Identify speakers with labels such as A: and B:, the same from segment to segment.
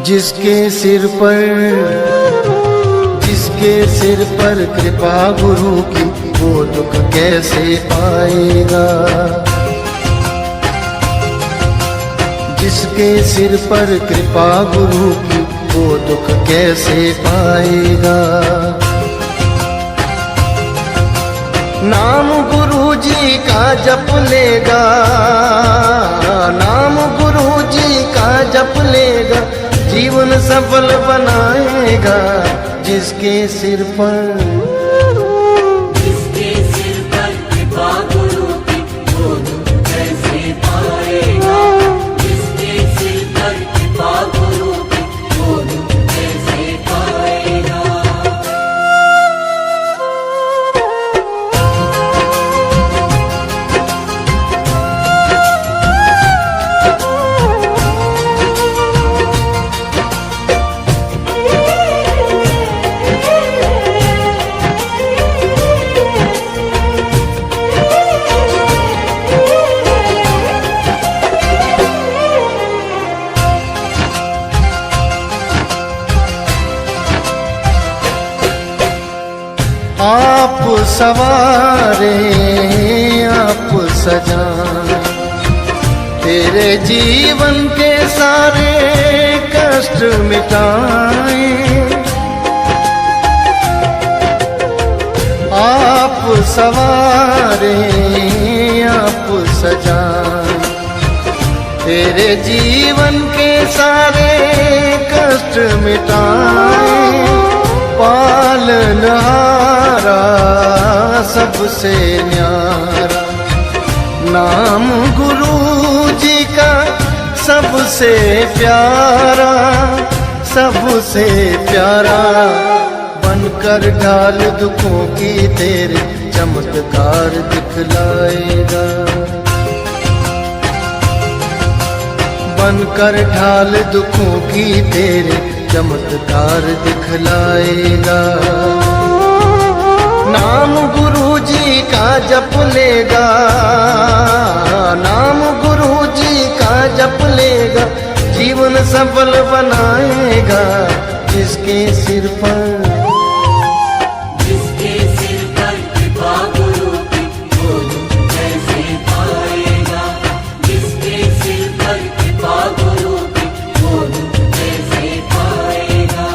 A: जिसके सिर पर कृपा गुरु की, वो दुख कैसे पाएगा। जिसके सिर पर कृपा गुरु की, वो दुख कैसे पाएगा। नाम गुरु जी का जप लेगा, नाम गुरु जी का जप लेगा, जीवन सफल बनाएगा। जिसके सिर पर
B: कृपा गुरु की, वो दुख कैसे पाएगा। जिसके सिर पर कृपा गुरु की, वो दुख कैसे पाएगा।
A: आप सवारे आप सजाए, तेरे जीवन के सारे कष्ट मिटाए। आप सवारे आप सजाए, तेरे जीवन के सारे कष्ट मिटाए। पालनहारा सबसे न्यारा, नाम गुरु जी का सबसे प्यारा, सबसे प्यारा। बनकर ढाल दुखों की तेरे चमत्कार दिखलाएगा। बनकर ढाल दुखों की तेरे चमत्कार दिखलाएगा। नाम गुरु जी का जप लेगा, नाम गुरु जी का जप लेगा, जीवन सफल बनाएगा। जिसके सिर पर
B: कृपा गुरु की, वो दुख कैसे पाएगा। जिसके सिर पर कृपा गुरु की, वो दुख कैसे पाएगा।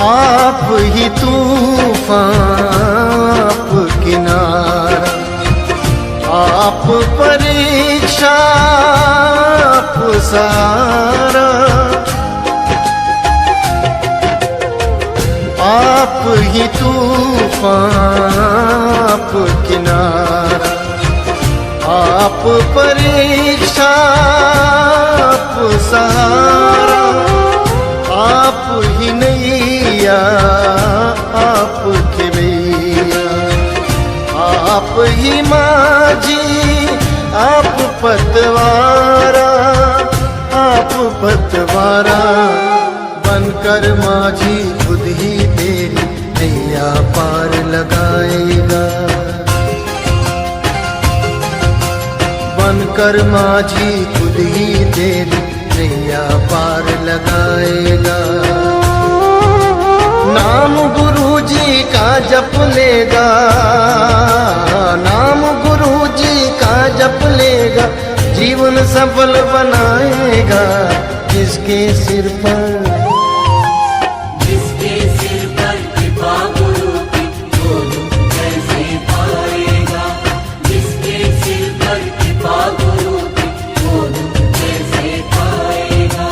A: आप ही तूफान, आप किनारा, आप परीक्षा, आप सहारा। आप ही तूफान, आप किनारा, आप परीक्षा, आप सहारा। आप ही नैया, आप खेवैया, आप ही माझी, आप पतवारा, आप पतवारा। बनकर माझी खुद ही तेरी नैया पार लगाएगा। बनकर माझी खुद ही तेरी नैया पार लगाएगा। नाम गुरु जी का जप लेगा, नाम गुरु जी का जप लेगा, जीवन सफल बनाएगा। जिसके सिर पर
B: कृपा गुरु की, वो दुख कैसे पाएगा। जिसके सिर पर कृपा गुरु की, वो दुख कैसे पाएगा।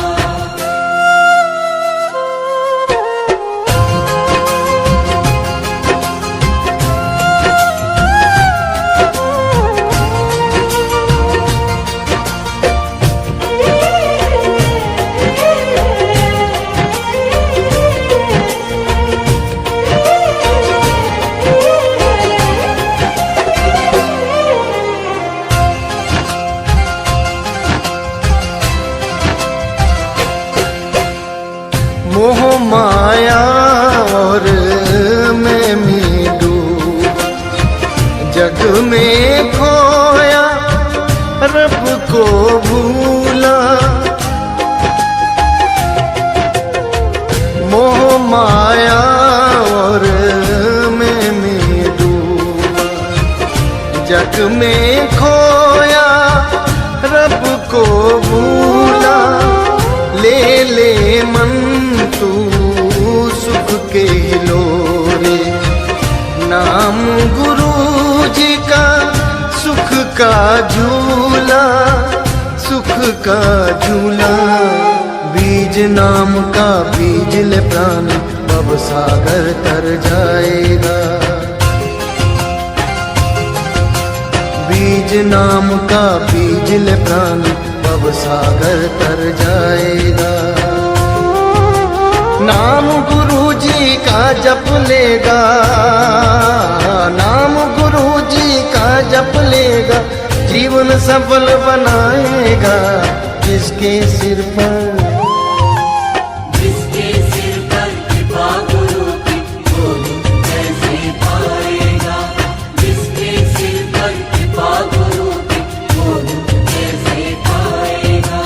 A: मोह माया और मैं में डूबा, जग में खोया रब को भूला। मोह माया और मैं में डूबा, जग में खोया रब को भूला। ले ले मन तू सुख के लोरे, नाम गुरु जी का सुख का झूला, सुख का झूला। बीज नाम का बीज ले प्राण, भव सागर तर जाएगा। बीज नाम का बीज ले प्राण, भव सागर तर जाएगा। नाम गुरु जी का जप लेगा, नाम गुरु जी का जप लेगा, जीवन सफल बनाएगा। जिसके सिर पर
B: कृपा गुरु की, वो कैसे पाएगा। जिसके सिर पर कृपा गुरु की, वो कैसे पाएगा।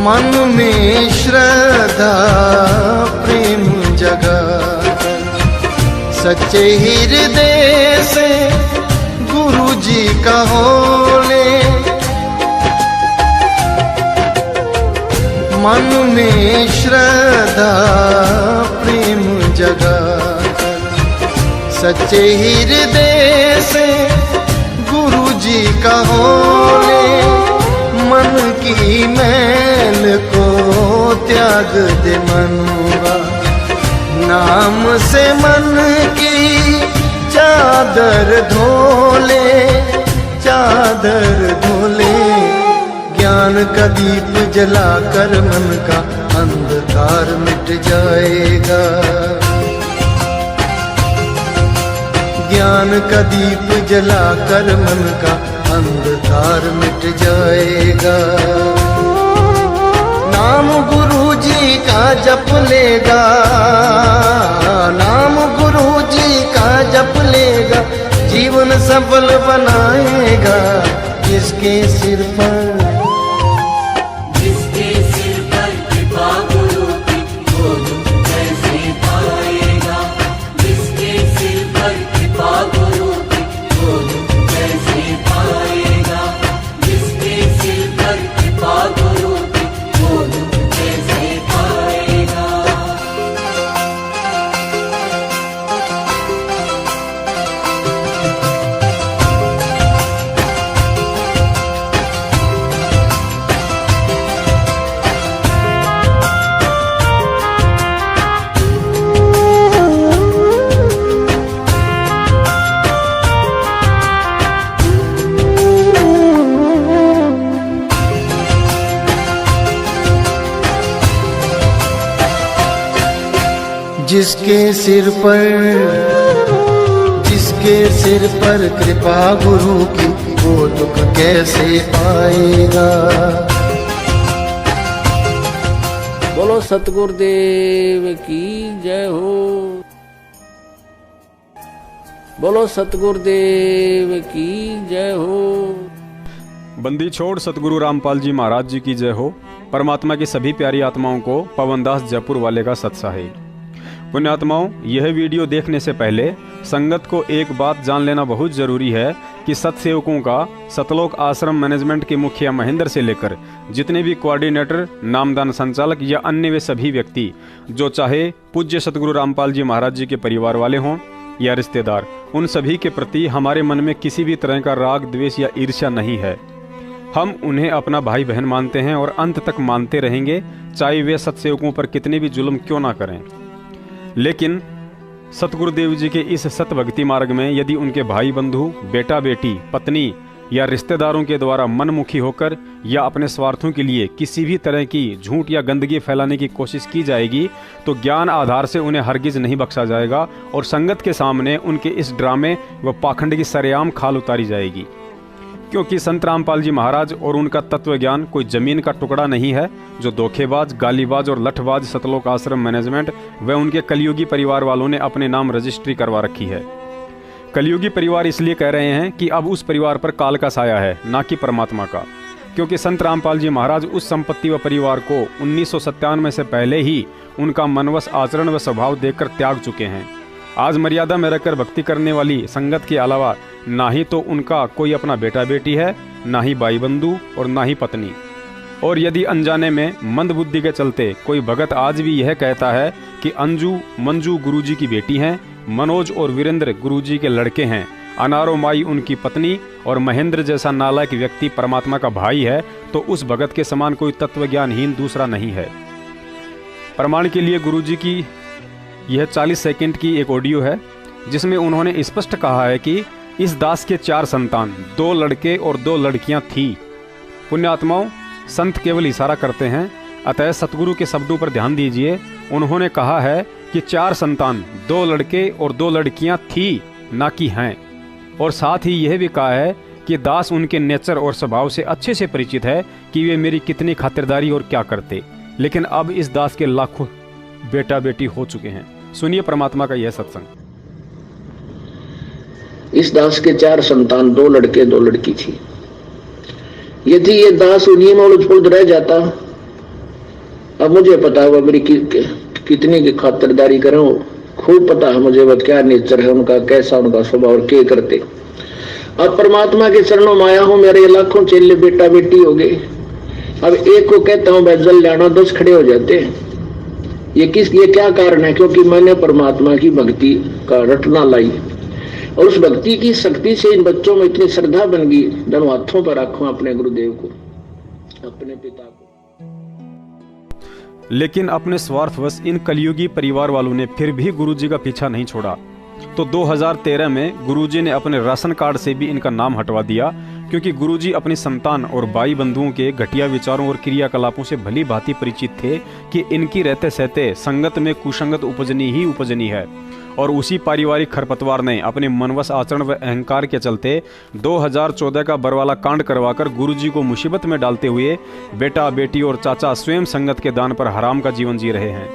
A: मन में श्रद्धा प्रेम जगाकर, सच्चे हृदय से गुरु जी का होले। मन में श्रद्धा प्रेम जगाकर, सच्चे हृदय से गुरु जी का होले। मन की मैल को त्याग दे मनुआ, नाम से मन की चादर धोले, चादर धोले। ज्ञान का दीप जलाकर मन का अंधकार मिट जाएगा। ज्ञान का दीप जलाकर मन का अंधकार मिट जाएगा। नाम गुरु जी का जप लेगा, नाम गुरु जी का जप लेगा, जीवन सफल बनाएगा। जिसके सिर पर
B: कृपा गुरु की, वो कैसे पाएगा। जिसके सिर पर कृपा गुरु की, वो कैसे पाएगा। जिसके सिर पर कृपा गुरु की, वो कैसे पाएगा।
A: जिसके सिर पर कृपा गुरु की, वो दुख कैसे पाएगा।
C: बोलो सतगुरुदेव की जय हो। बोलो सतगुरुदेव की जय हो।
D: बंदी छोड़ सतगुरु रामपाल जी महाराज जी की जय हो। परमात्मा की सभी प्यारी आत्माओं को पवनदास जयपुर वाले का सत्साही। पुण्यात्माओं, यह वीडियो देखने से पहले संगत को एक बात जान लेना बहुत जरूरी है कि सत्सेवकों का सतलोक आश्रम मैनेजमेंट के मुखिया महेंद्र से लेकर जितने भी कोऑर्डिनेटर, नामदान संचालक या अन्य वे सभी व्यक्ति जो चाहे पूज्य सतगुरु रामपाल जी महाराज जी के परिवार वाले हों या रिश्तेदार, उन सभी के प्रति हमारे मन में किसी भी तरह का राग, द्वेष या ईर्ष्या नहीं है। हम उन्हें अपना भाई बहन मानते हैं और अंत तक मानते रहेंगे, चाहे वे सत्सेवकों पर कितने भी जुल्म क्यों ना करें। लेकिन सतगुरुदेव जी के इस सत भक्ति मार्ग में यदि उनके भाई बंधु, बेटा बेटी, पत्नी या रिश्तेदारों के द्वारा मनमुखी होकर या अपने स्वार्थों के लिए किसी भी तरह की झूठ या गंदगी फैलाने की कोशिश की जाएगी तो ज्ञान आधार से उन्हें हरगिज नहीं बख्शा जाएगा और संगत के सामने उनके इस ड्रामे व पाखंड की सरेआम खाल उतारी जाएगी। क्योंकि संत रामपाल जी महाराज और उनका तत्व ज्ञान कोई जमीन का टुकड़ा नहीं है जो धोखेबाज, गालीबाज और लठबाज सतलोक आश्रम मैनेजमेंट व उनके कलयुगी परिवार वालों ने अपने नाम रजिस्ट्री करवा रखी है। कलयुगी परिवार इसलिए कह रहे हैं कि अब उस परिवार पर काल का साया है, ना कि परमात्मा का। क्योंकि संत रामपाल जी महाराज उस संपत्ति व परिवार को 1997 से पहले ही उनका मनवश आचरण व स्वभाव देखकर त्याग चुके हैं। आज मर्यादा में रहकर भक्ति करने वाली संगत के अलावा ना ही तो उनका कोई अपना बेटा बेटी है, ना ही भाई बंधु और ना ही पत्नी। और यदि अनजाने में मंद बुद्धि के चलते कोई भगत आज भी यह कहता है कि अंजू मंजू गुरुजी की बेटी हैं, मनोज और वीरेंद्र गुरुजी के लड़के हैं, अनारो माई उनकी पत्नी और महेंद्र जैसा नालायक व्यक्ति परमात्मा का भाई है, तो उस भगत के समान कोई तत्वज्ञानहीन दूसरा नहीं है। प्रमाण के लिए गुरुजी की यह 40 सेकंड की एक ऑडियो है जिसमें उन्होंने स्पष्ट कहा है कि इस दास के 4 संतान, 2 लड़के और 2 लड़कियां थी। पुण्यात्माओं, संत केवल इशारा करते हैं, अतः सतगुरु के शब्दों पर ध्यान दीजिए। उन्होंने कहा है कि 4 संतान, 2 लड़के और 2 लड़कियां थी, ना कि हैं। और साथ ही यह भी कहा है कि दास उनके नेचर और स्वभाव से अच्छे से परिचित है कि वे मेरी कितनी खातिरदारी और क्या करते। लेकिन अब इस दास के लाखों बेटा बेटी हो चुके हैं। सुनिए परमात्मा का यह सत्संग।
E: इस दास के 4 संतान, 2 लड़के 2 लड़की थी। यदि ये दास उन्हीं में उलझ रह जाता, अब मुझे पता है वह मेरी कितनी की खातिरदारी करें, खूब पता है मुझे वह क्या नेचर है उनका, कैसा उनका स्वभाव और क्या करते। अब परमात्मा के चरणों में आया हूं, मेरे लाखों चेले बेटा बेटी हो गए। अब एक को कहता हूं मैं जल जाना, 10 खड़े हो जाते हैं। ये क्या कारण है? क्योंकि मैंने परमात्मा की भक्ति का रटना लाई और उस भक्ति की शक्ति से इन बच्चों में इतनी श्रद्धा बन गई। दोनों हाथों पर रखूं अपने गुरुदेव को, अपने पिता को।
D: लेकिन अपने स्वार्थवश इन कलयुगी परिवार वालों ने फिर भी गुरुजी का पीछा नहीं छोड़ा। तो 2013 में गुरुजी ने अपने राशन कार्ड से भी इनका नाम हटवा दिया, क्योंकि गुरुजी अपनी संतान और भाई बंधुओं के घटिया विचारों और क्रियाकलापों से भली भांति परिचित थे कि इनकी रहते सहते संगत में कुसंगत उपजनी ही उपजनी है। और उसी पारिवारिक खरपतवार ने अपने मनवश आचरण व अहंकार के चलते 2014 का बरवाला कांड करवाकर गुरुजी को मुसीबत में डालते हुए बेटा बेटी और चाचा स्वयं संगत के दान पर हराम का जीवन जी रहे हैं।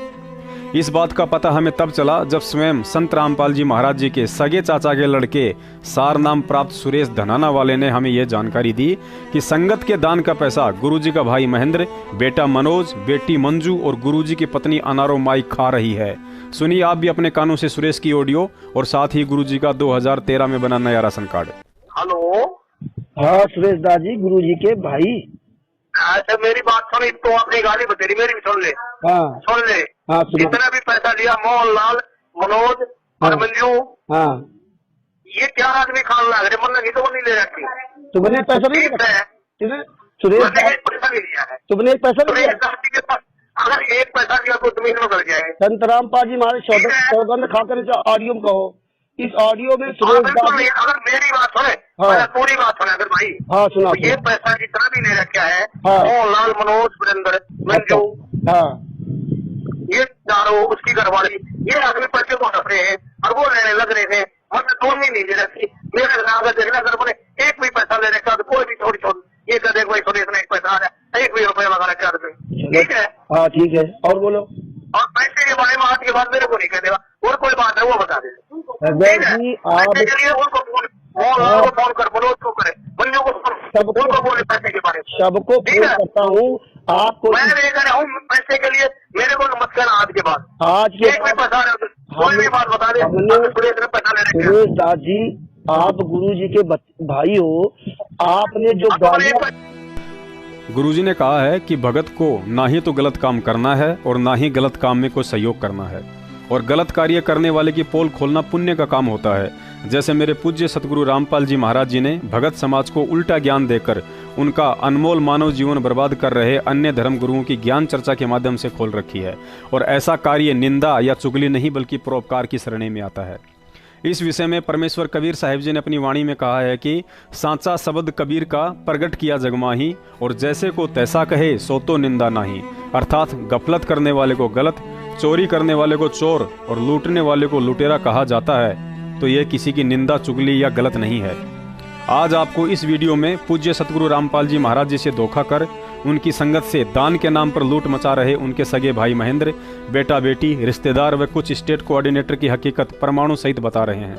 D: इस बात का पता हमें तब चला जब स्वयं संत रामपाल जी महाराज जी के सगे चाचा के लड़के सार नाम प्राप्त सुरेश धनाना वाले ने हमें यह जानकारी दी कि संगत के दान का पैसा गुरुजी का भाई महेंद्र, बेटा मनोज, बेटी मंजू और गुरुजी की पत्नी अनारो माई खा रही है। सुनिए आप भी अपने कानों से सुरेश की ऑडियो और साथ ही गुरुजी का 2013 में बना नया राशन कार्ड।
F: हेलो,
G: हाँ सुरेश दाजी, गुरुजी के भाई।
F: अच्छा मेरी बात सुन, तो अपनी गाली बतेरी मेरी भी सुन ले।
G: हाँ
F: सुन ले।
G: हाँ
F: जितना भी पैसा लिया मोहनलाल, मनोज और मंजू,
G: हाँ
F: ये 4 आदमी खान लग रहे, मतलब तो वो नहीं ले रखी।
G: तुमने पैसा नहीं
F: ठीक है,
G: सुरेश
F: पैसा नहीं लिया है
G: तुमने एक पैसा नहीं लिया?
F: के पास अगर 1 पैसा दिया तो तुम्हें कर जाए।
G: संत रामपाल जी हमारे सौगंध खाकर ऑडियो में कहो। इस ऑडियो में सुरेश दाजी,
F: अगर मेरी बात सुने,
G: हाँ
F: पूरी बात सुने अगर भाई,
G: हाँ सुना,
F: तो ये पैसा जितना भी ले रखा है
G: हाँ
F: मोहनलाल, मनोज, वीरेंद्र, मंजू,
G: हाँ
F: ये चारों उसकी घरवाली, ये आदमी पैसे को हंस रहे हैं और वो लेने लग रहे थे। मतलब दोनों नहीं ले रखी। मेरे देखना अगर बोले 1 भी पैसा ले रखा तो कोई भी छोड़ ये कर देख भाई सुरेश ने 1 पैसा आया, 1 भी रुपया लगा रखा आदमी। ठीक है,
G: हाँ ठीक है। और बोलो।
F: और पैसे के बारे में आज के बाद मेरे को नहीं कह देगा, और कोई बात है वो बता दे।
G: अगर जी आप
F: उनको फोन कर, मनोज को करे, मंजू को सबको बोले पैसे के बारे में,
G: सबको फोन करता हूँ आपको।
F: मैं नहीं कर रहा हूँ पैसे के लिए, मेरे को मत करना आज के बाद।
G: आज के
F: 1 भी पैसा कोई भी बात बता दे, सुरेश ने पैसा ले रखा।
G: सुरेश दाजी, आप गुरुजी के भाई हो, आपने जो गालियां।
D: गुरुजी ने कहा है कि भगत को ना ही तो गलत काम करना है और ना ही गलत काम में कोई सहयोग करना है। और गलत कार्य करने वाले की पोल खोलना पुण्य का काम होता है। जैसे मेरे पूज्य सतगुरु रामपाल जी महाराज जी ने भगत समाज को उल्टा ज्ञान देकर उनका अनमोल मानव जीवन बर्बाद कर रहे अन्य धर्म गुरुओं की ज्ञान चर्चा के माध्यम से खोल रखी है। और ऐसा कार्य निंदा या चुगली नहीं बल्कि परोपकार की श्रेणी में आता है। इस विषय में परमेश्वर कबीर साहिब जी ने अपनी वाणी में कहा है कि सांचा शब्द कबीर का प्रगट किया जगमाही, और जैसे को तैसा कहे सो तो निंदा नाही। अर्थात गफलत करने वाले को गलत, चोरी करने वाले को चोर और लूटने वाले को लुटेरा कहा जाता है, तो यह किसी की निंदा चुगली या गलत नहीं है। आज आपको इस वीडियो में पूज्य सतगुरु रामपाल जी महाराज जी से धोखा कर उनकी संगत से दान के नाम पर लूट मचा रहे उनके सगे भाई महेंद्र, बेटा बेटी, रिश्तेदार व कुछ स्टेट कोऑर्डिनेटर की हकीकत परमाणु सहित बता रहे हैं,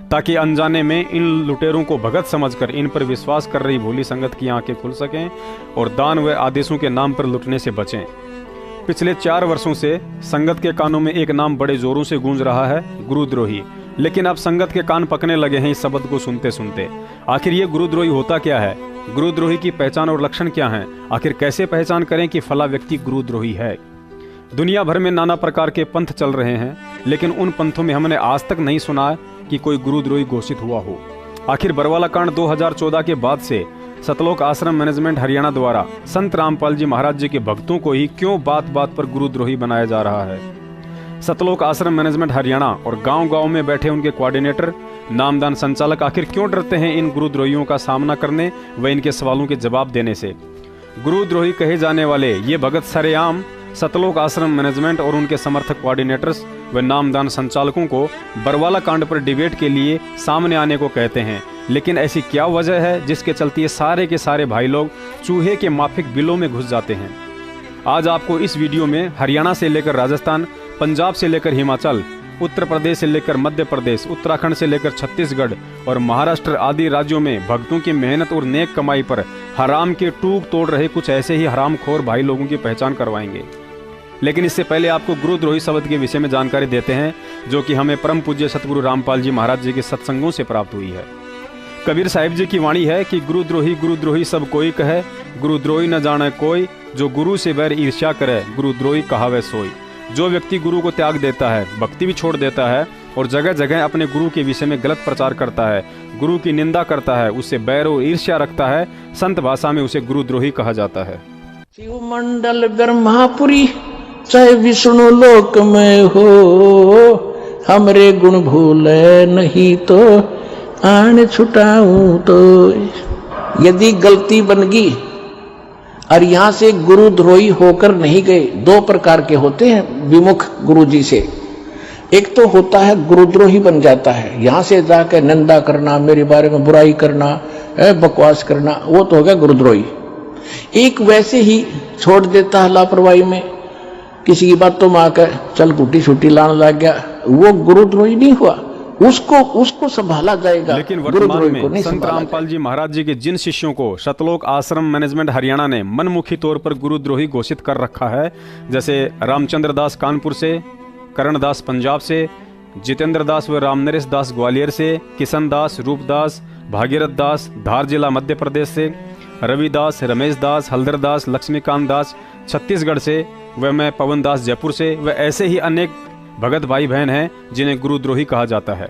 D: ताकि अनजाने में इन लुटेरों को भगत समझकर इन पर विश्वास कर रही भोली संगत की आंखें खुल सकें और दान व आदेशों के नाम पर लुटने से बचें। पिछले 4 वर्षों से संगत के कानों में एक नाम बड़े जोरों से गूंज रहा है, गुरुद्रोही। लेकिन अब संगत के कान पकने लगे हैं इस शब्द को सुनते सुनते। आखिर ये गुरुद्रोही होता क्या है? गुरुद्रोही की पहचान और लक्षण क्या हैं? आखिर कैसे पहचान करें कि फला व्यक्ति गुरुद्रोही है? दुनिया भर में नाना प्रकार के पंथ चल रहे हैं, लेकिन उन पंथों में हमने आज तक नहीं सुना कि कोई गुरुद्रोही घोषित हुआ हो। आखिर बरवाला कांड 2014 के बाद से सतलोक आश्रम मैनेजमेंट हरियाणा द्वारा संत रामपाल जी महाराज जी के भक्तों को ही क्यों बात बात पर गुरुद्रोही बनाया जा रहा है? सतलोक आश्रम मैनेजमेंट हरियाणा और गांव-गांव में बैठे उनके कोऑर्डिनेटर, नामदान संचालक आखिर क्यों डरते हैं इन गुरुद्रोहियों का सामना करने व इनके सवालों के जवाब देने से? गुरुद्रोही कहे जाने वाले ये भगत सरेआम सतलोक आश्रम मैनेजमेंट और उनके समर्थक कोऑर्डिनेटर्स व नामदान संचालकों को बरवाला कांड पर डिबेट के लिए सामने आने को कहते हैं। लेकिन ऐसी क्या वजह है जिसके चलते ये सारे के सारे भाई लोग चूहे के माफिक बिलों में घुस जाते हैं? आज आपको इस वीडियो में हरियाणा से लेकर राजस्थान, पंजाब से लेकर हिमाचल, उत्तर प्रदेश से लेकर मध्य प्रदेश, उत्तराखंड से लेकर छत्तीसगढ़ और महाराष्ट्र आदि राज्यों में भक्तों की मेहनत और नेक कमाई पर हराम के टूक तोड़ रहे कुछ ऐसे ही हरामखोर भाई लोगों की पहचान करवाएंगे। लेकिन इससे पहले आपको गुरुद्रोही शब्द के विषय में जानकारी देते हैं, जो कि हमें परम पूज्य सतगुरु रामपाल जी महाराज जी के सत्संगों से प्राप्त हुई है। कबीर साहिब जी की वाणी है कि गुरुद्रोही गुरुद्रोही सब कोई कहे, गुरुद्रोही न जाने कोई, जो गुरु से बैर ईर्ष्या करे, गुरुद्रोही कहावे सोई। जो व्यक्ति गुरु को त्याग देता है, भक्ति भी छोड़ देता है और जगह जगह अपने गुरु के विषय में गलत प्रचार करता है, गुरु की निंदा करता है, उससे बैर और ईर्ष्या रखता है, संत भाषा में उसे गुरुद्रोही कहा जाता है।
H: शिव मंडल ब्रह्मापुरी चाहे विष्णु लोक में हो, हमरे गुण भूले नहीं तो आन छुटाऊं तो। यदि गलती बन गई और यहां से गुरुद्रोही होकर नहीं गए, 2 प्रकार के होते हैं विमुख गुरु जी से। एक तो होता है गुरुद्रोही बन जाता है, यहां से जाकर निंदा करना, मेरे बारे में बुराई करना, बकवास करना, वो तो हो गया गुरुद्रोही। एक वैसे ही छोड़ देता है लापरवाही में, किसी की बातों में आकर चल गुटी छुट्टी लाने लग गया, वो गुरुद्रोही नहीं हुआ, उसको संभाला जाएगा।
D: लेकिन वर्तमान में संत रामपाल जी महाराज जी के जिन शिष्यों को सतलोक आश्रम मैनेजमेंट हरियाणा ने मनमुखी तौर पर गुरुद्रोही घोषित कर रखा है, जैसे रामचंद्र दास कानपुर से, करण दास पंजाब से, जितेंद्र दास व रामनरेश दास ग्वालियर से, किशन दास, रूपदास, भागीरथ दास धार जिला मध्य प्रदेश से, रविदास, रमेश दास, हल्दर दास, लक्ष्मीकांत दास छत्तीसगढ़ से, व मैं पवन दास जयपुर से, व ऐसे ही अनेक भगत भाई बहन हैं जिन्हें गुरुद्रोही कहा जाता है।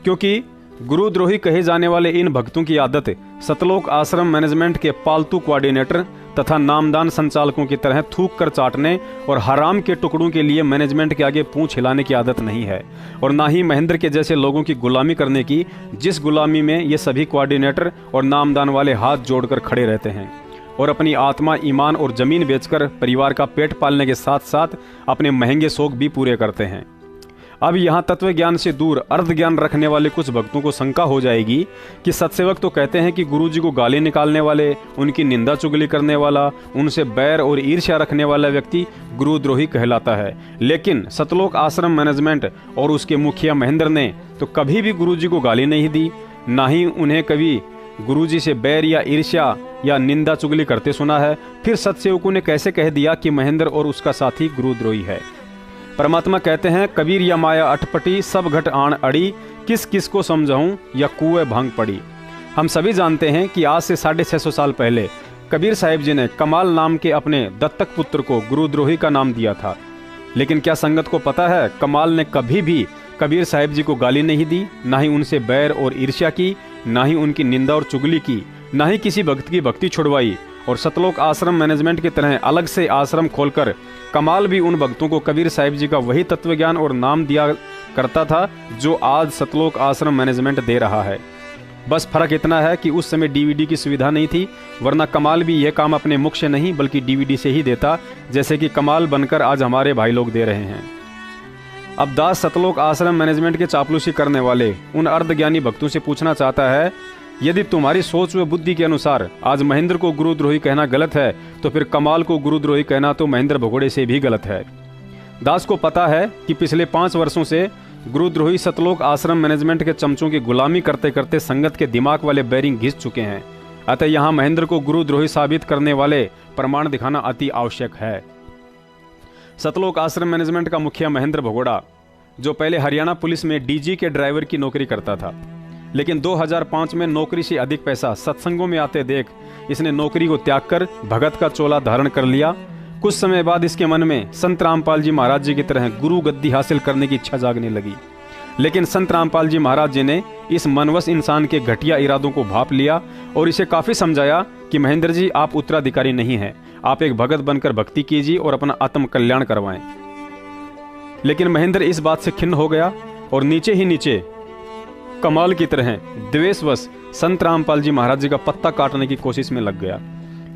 D: क्योंकि गुरुद्रोही कहे जाने वाले इन भक्तों की आदत सतलोक आश्रम मैनेजमेंट के पालतू कोऑर्डिनेटर तथा नामदान संचालकों की तरह थूक कर चाटने और हराम के टुकड़ों के लिए मैनेजमेंट के आगे पूंछ हिलाने की आदत नहीं है, और ना ही महेंद्र के जैसे लोगों की गुलामी करने की, जिस गुलामी में ये सभी कोऑर्डिनेटर और नामदान वाले हाथ जोड़कर खड़े रहते हैं और अपनी आत्मा, ईमान और जमीन बेचकर परिवार का पेट पालने के साथ साथ अपने महंगे शौक भी पूरे करते हैं। अब यहाँ तत्व ज्ञान से दूर अर्ध ज्ञान रखने वाले कुछ भक्तों को शंका हो जाएगी कि सत्सेवक तो कहते हैं कि गुरुजी को गाली निकालने वाले, उनकी निंदा चुगली करने वाला, उनसे बैर और ईर्ष्या रखने वाला व्यक्ति गुरुद्रोही कहलाता है। लेकिन सतलोक आश्रम मैनेजमेंट और उसके मुखिया महेंद्र ने तो कभी भी गुरुजी को गाली नहीं दी, ना ही उन्हें कभी गुरुजी से बैर या ईर्ष्या या निंदा चुगली करते सुना है। फिर सत्सेवकों ने कैसे कह दिया कि महेंद्र और उसका साथी गुरुद्रोही है? परमात्मा कहते हैं, कबीर या माया अटपटी सब घट आण अड़ी, किस किस को समझाऊं या कुएं भांग पड़ी। हम सभी जानते हैं कि आज से 650 साल पहले कबीर साहिब जी ने कमाल नाम के अपने दत्तक पुत्र को गुरुद्रोही का नाम दिया था। लेकिन क्या संगत को पता है, कमाल ने कभी भी कबीर साहिब जी को गाली नहीं दी, ना ही उनसे बैर और ईर्ष्या की, ना ही उनकी निंदा और चुगली की, ना ही किसी भक्त की भक्ति छुड़वाई। और सतलोक आश्रम मैनेजमेंट की तरह अलग से आश्रम खोलकर कमाल भी उन भक्तों को कबीर साहिब जी का वही तत्वज्ञान और नाम दिया करता था जो आज सतलोक आश्रम मैनेजमेंट दे रहा है। बस फर्क इतना है कि उस समय डीवीडी की सुविधा नहीं थी, वरना कमाल भी यह काम अपने मुख से नहीं बल्कि डीवीडी से ही देता, जैसे कि कमाल बनकर आज हमारे भाई लोग दे रहे हैं। अब दास सतलोक आश्रम मैनेजमेंट के चापलूसी करने वाले उन अर्धज्ञानी भक्तों से पूछना चाहता है, यदि तुम्हारी सोच व बुद्धि के अनुसार आज महेंद्र को गुरुद्रोही कहना गलत है, तो फिर कमाल को गुरुद्रोही कहना तो महेंद्र भगोड़े से भी गलत है। दास को पता है कि पिछले 5 वर्षों से गुरुद्रोही सतलोक आश्रम मैनेजमेंट के चमचों की गुलामी करते करते संगत के दिमाग वाले बैरिंग घिस चुके हैं। अतः यहाँ महेंद्र को गुरुद्रोही साबित करने वाले प्रमाण दिखाना अति आवश्यक है। सतलोक आश्रम मैनेजमेंट का मुखिया महेंद्र भगोड़ा, जो पहले हरियाणा पुलिस में डीजी के ड्राइवर की नौकरी करता था, लेकिन 2005 में नौकरी से अधिक पैसा सत्संगों में आते देख इसने नौकरी को त्याग कर भगत का चोला धारण कर लिया। कुछ समय बाद इसके मन में संत रामपाल जी महाराज जी की तरह गुरु गद्दी हासिल करने की इच्छा जागने लगी, लेकिन संत रामपाल जी महाराज जी ने इस मनवस इंसान के घटिया इरादों को भांप लिया और इसे काफी समझाया कि महेंद्र जी, आप उत्तराधिकारी नहीं हैं, आप एक भगत बनकर भक्ति कीजिए और अपना आत्म कल्याण करवाएं। लेकिन महेंद्र इस बात से खिन्न हो गया और नीचे ही नीचे कमाल की तरह द्वेषवश संत रामपाल जी महाराज जी का पत्ता काटने की कोशिश में लग गया।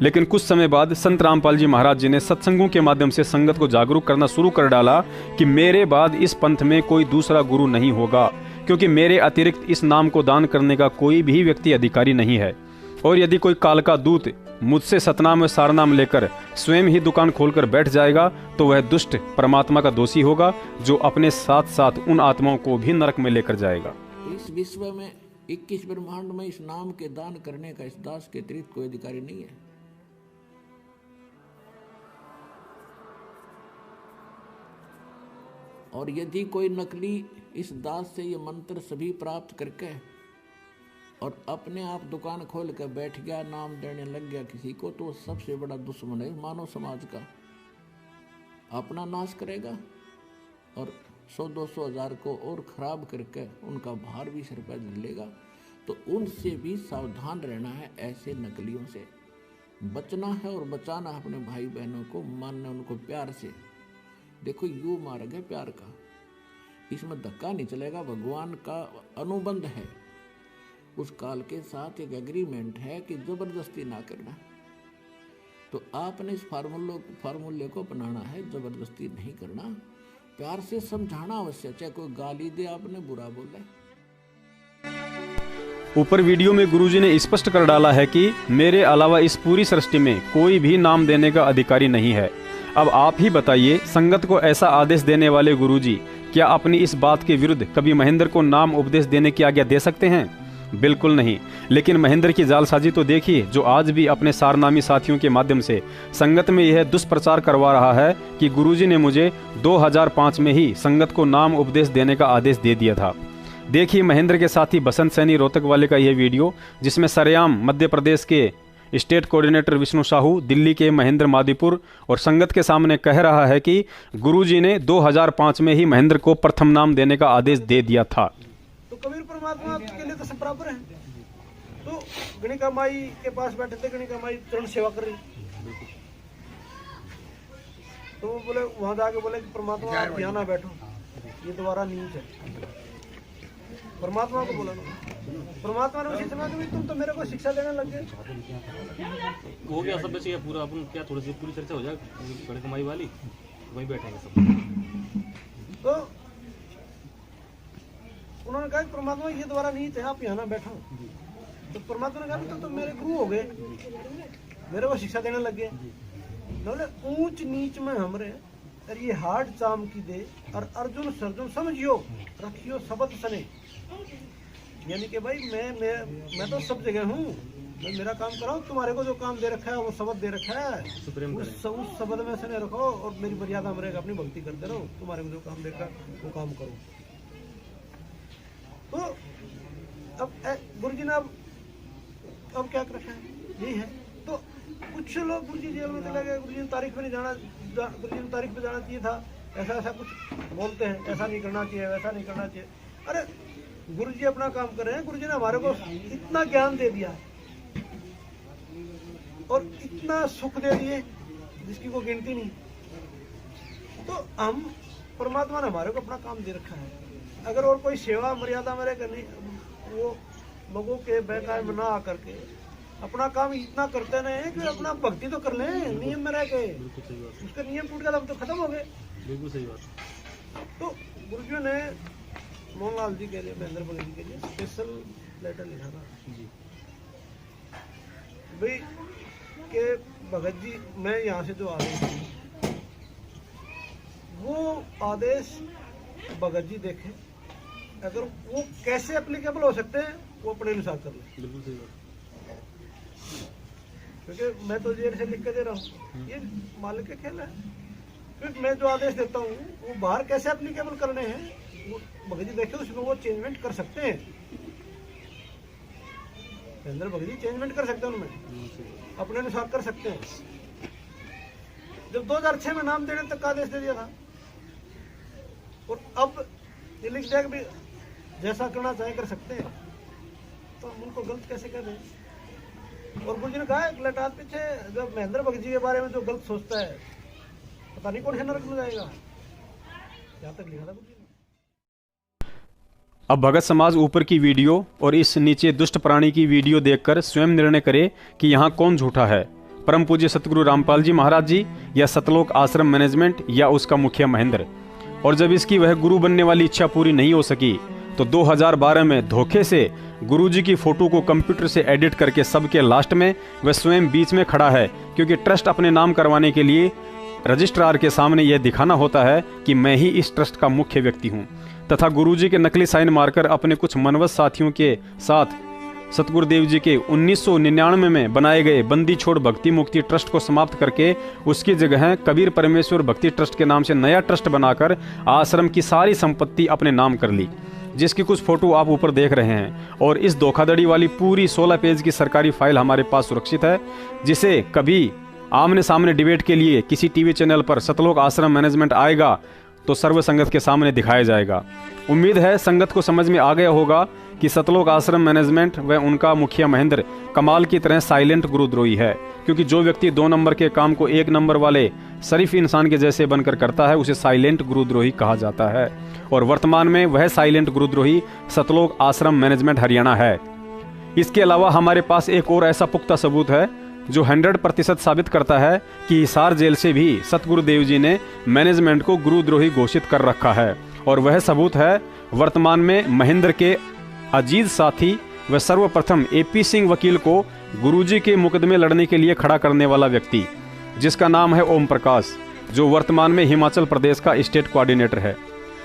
D: लेकिन कुछ समय बाद संत रामपाल जी महाराज जी ने सत्संगों के माध्यम से संगत को जागरूक करना शुरू कर डाला कि मेरे बाद इस पंथ में कोई दूसरा गुरु नहीं होगा, क्योंकि मेरे अतिरिक्त इस नाम को दान करने का कोई भी व्यक्ति अधिकारी नहीं है। और यदि कोई काल का दूत मुझसे सतनाम व सारनाम लेकर स्वयं ही दुकान खोलकर बैठ जाएगा तो वह दुष्ट परमात्मा का दोषी होगा, जो अपने साथ साथ उन आत्माओं को भी नरक में लेकर जाएगा।
H: इस विश्व में 21 ब्रह्मांड में इस नाम के दान करने का इस दास के अतिरिक्त कोई अधिकारी नहीं है। और यदि कोई नकली इस दास से ये मंत्र सभी प्राप्त करके और अपने आप दुकान खोल कर बैठ गया, नाम देने लग गया किसी को, तो सबसे बड़ा दुश्मन है मानव समाज का। अपना नाश करेगा और 100-200 हज़ार को और खराब करके उनका भार भी सिर पर लेगा। तो उनसे भी सावधान रहना है, ऐसे नकलियों से बचना है और बचाना है अपने भाई बहनों को, मानना उनको प्यार से। देखो यू मार्ग है प्यार का, इसमें धक्का नहीं चलेगा। भगवान का अनुबंध है, उस काल के साथ एक एग्रीमेंट है कि जबरदस्ती ना करना। तो आपने इस फार्मूले को अपनाना है, जबरदस्ती नहीं करना, प्यार से समझाना अवश्य, चाहे कोई गाली दे आपने बुरा बोला।
D: ऊपर वीडियो में गुरुजी ने स्पष्ट कर डाला है कि मेरे अलावा इस पूरी सृष्टि में कोई भी नाम देने का अधिकारी नहीं है। अब आप ही बताइए, संगत को ऐसा आदेश देने वाले गुरुजी क्या अपनी इस बात के विरुद्ध कभी महेंद्र को नाम उपदेश देने की आज्ञा दे सकते हैं? बिल्कुल नहीं। लेकिन महेंद्र की जालसाजी तो देखिए, जो आज भी अपने सारनामी साथियों के माध्यम से संगत में यह दुष्प्रचार करवा रहा है कि गुरुजी ने मुझे 2005 में ही संगत को नाम उपदेश देने का आदेश दे दिया था। देखिए महेंद्र के साथी बसंत सैनी रोहतक वाले का यह वीडियो, जिसमें सरेआम मध्य प्रदेश के स्टेट कोऑर्डिनेटर विष्णु साहू, दिल्ली के महेंद्र मादीपुर और संगत के सामने कह रहा है कि गुरुजी ने 2005 में ही महेंद्र को प्रथम नाम देने का आदेश दे दिया था।
G: तो कबीर परमात्मा के लिए तो सब बराबर है। तो गणिका माई के पास बैठे थे, गणिका माई चरण सेवा कर रही, तो वो बोले वहां जाके बोले कि परमात्मा आप यहाँ ना बैठो, ये दोबारा नीच है। परमात्मा को बोला, परमात्मा ने उसी समय कि तुम तो मेरे को शिक्षा देने लग गए।
I: हो गया सब बच गया पूरा, अपन क्या थोड़ी सी पूरी चर्चा हो जाए बड़े कमाई वाली, वहीं बैठेंगे सब।
G: तो उन्होंने कहा परमात्मा ये दोबारा नीच है, आप यहाँ ना बैठो। तो परमात्मा ने कहा तो मेरे गुरु हो गए, मेरे को शिक्षा देने लग गए। बोले ऊंच नीच में हमरे और ये हार्ड चाम की दे और अर्जुन सर्जुन समझियो रखियो शब्द सने। यानी कि भाई मैं तो सब जगह हूँ, मैं मेरा काम कराऊँ, तुम्हारे को जो काम दे रखा है वो शब्द दे रखा है, उस शब्द में सने रखो और मेरी मर्यादा में रहेगा, अपनी भक्ति करते रहो, तुम्हारे को जो काम दे रखा वो काम करो। तो अब गुरुजी ने अब क्या कर रखा है, यही है। तो कुछ लोग गुरुजी जेल में चले गए, गुरुजी ने तारीख पे नहीं जाना, गुरुजी ने तारीख पे जाना चाहिए था, ऐसा ऐसा कुछ बोलते हैं, ऐसा नहीं करना चाहिए, वैसा नहीं करना चाहिए। अरे गुरु जी अपना काम कर रहे हैं, गुरु जी ने हमारे को इतना ज्ञान दे दिया और इतना सुख दे दिए जिसकी कोई गिनती नहीं। तो हम परमात्मा ने हमारे को अपना काम दे रखा है। अगर और कोई सेवा मर्यादा मेरे करनी, वो लोगों के बहकावे में ना आकर के अपना काम इतना करते रहे कि अपना भक्ति तो कर लें नियम में रह के। उसका नियम टूट गया तो खत्म हो गए।
I: बिल्कुल सही बात।
G: तो गुरुजी ने मोहनलाल जी के लिए, महेंद्र भगत जी के लिए स्पेशल लेटर लिखा था भाई के भगत जी, मैं यहाँ से जो आदेश दूँ वो आदेश भगत जी देखें, अगर वो कैसे एप्लीकेबल हो सकते हैं वो अपने अनुसार कर लें।
I: बिल्कुल सही बात।
G: क्योंकि मैं तो जेल से लिख के दे रहा हूँ, ये मालिक का खेल है। क्योंकि मैं जो आदेश देता हूँ वो बाहर कैसे एप्लीकेबल करने हैं वो भगत जी देखे, उसमें वो चेंजमेंट कर सकते हैं। महेंद्र भगत जी चेंजमेंट कर सकते हैं, उनमें अपने अनुसार कर सकते हैं। जब 2006 में नाम देने तक का आदेश दे दिया था और अब ये लिख दिया कि भी जैसा करना चाहे कर सकते हैं, तो हम उनको गलत कैसे कर रहे हैं। और गुरु जी ने कहा लटात पीछे जब महेंद्र भगत जी के बारे में जो गलत सोचता है पता नहीं कौन से नरक में जाएगा, यहाँ तक लिखा था गुरु जी ने।
D: अब भगत समाज ऊपर की वीडियो और इस नीचे दुष्ट प्राणी की वीडियो देखकर स्वयं निर्णय करे कि यहाँ कौन झूठा है, परम पूज्य सतगुरु रामपाल जी महाराज जी या सतलोक आश्रम मैनेजमेंट या उसका मुखिया महेंद्र। और जब इसकी वह गुरु बनने वाली इच्छा पूरी नहीं हो सकी तो 2012 में धोखे से गुरुजी की फोटो को कंप्यूटर से एडिट करके सबके लास्ट में वह स्वयं बीच में खड़ा है, क्योंकि ट्रस्ट अपने नाम करवाने के लिए रजिस्ट्रार के सामने यह दिखाना होता है कि मैं ही इस ट्रस्ट का मुख्य व्यक्ति हूं, तथा गुरुजी के नकली साइन मारकर अपने कुछ मनवस साथियों के साथ सतगुरुदेव जी के 1999 में बनाए गए बंदी छोड़ भक्ति मुक्ति ट्रस्ट को समाप्त करके उसकी जगह कबीर परमेश्वर भक्ति ट्रस्ट के नाम से नया ट्रस्ट बनाकर आश्रम की सारी संपत्ति अपने नाम कर ली, जिसकी कुछ फोटो आप ऊपर देख रहे हैं। और इस धोखाधड़ी वाली पूरी 16 पेज की सरकारी फाइल हमारे पास सुरक्षित है, जिसे कभी आमने सामने डिबेट के लिए किसी टीवी चैनल पर सतलोक आश्रम मैनेजमेंट आएगा तो सर्व संगत के सामने दिखाया जाएगा। उम्मीद है संगत को समझ में आ गया होगा कि सतलोक आश्रम मैनेजमेंट व उनका मुखिया महेंद्र कमाल की तरह साइलेंट गुरुद्रोही है, क्योंकि जो व्यक्ति 2 नंबर के काम को 1 नंबर वाले शरीफ इंसान के जैसे बनकर करता है उसे साइलेंट गुरुद्रोही कहा जाता है। और वर्तमान में वह साइलेंट गुरुद्रोही सतलोक आश्रम मैनेजमेंट हरियाणा है। इसके अलावा हमारे पास एक और ऐसा पुख्ता सबूत है जो 100% साबित करता है कि हिसार जेल से भी सतगुरुदेव जी ने मैनेजमेंट को गुरुद्रोही घोषित कर रखा है। और वह सबूत है वर्तमान में महेंद्र के अजीज साथी व सर्वप्रथम AP सिंह वकील को गुरुजी के मुकदमे लड़ने के लिए खड़ा करने वाला व्यक्ति, जिसका नाम है ओम प्रकाश, जो वर्तमान में हिमाचल प्रदेश का स्टेट कोऑर्डिनेटर है।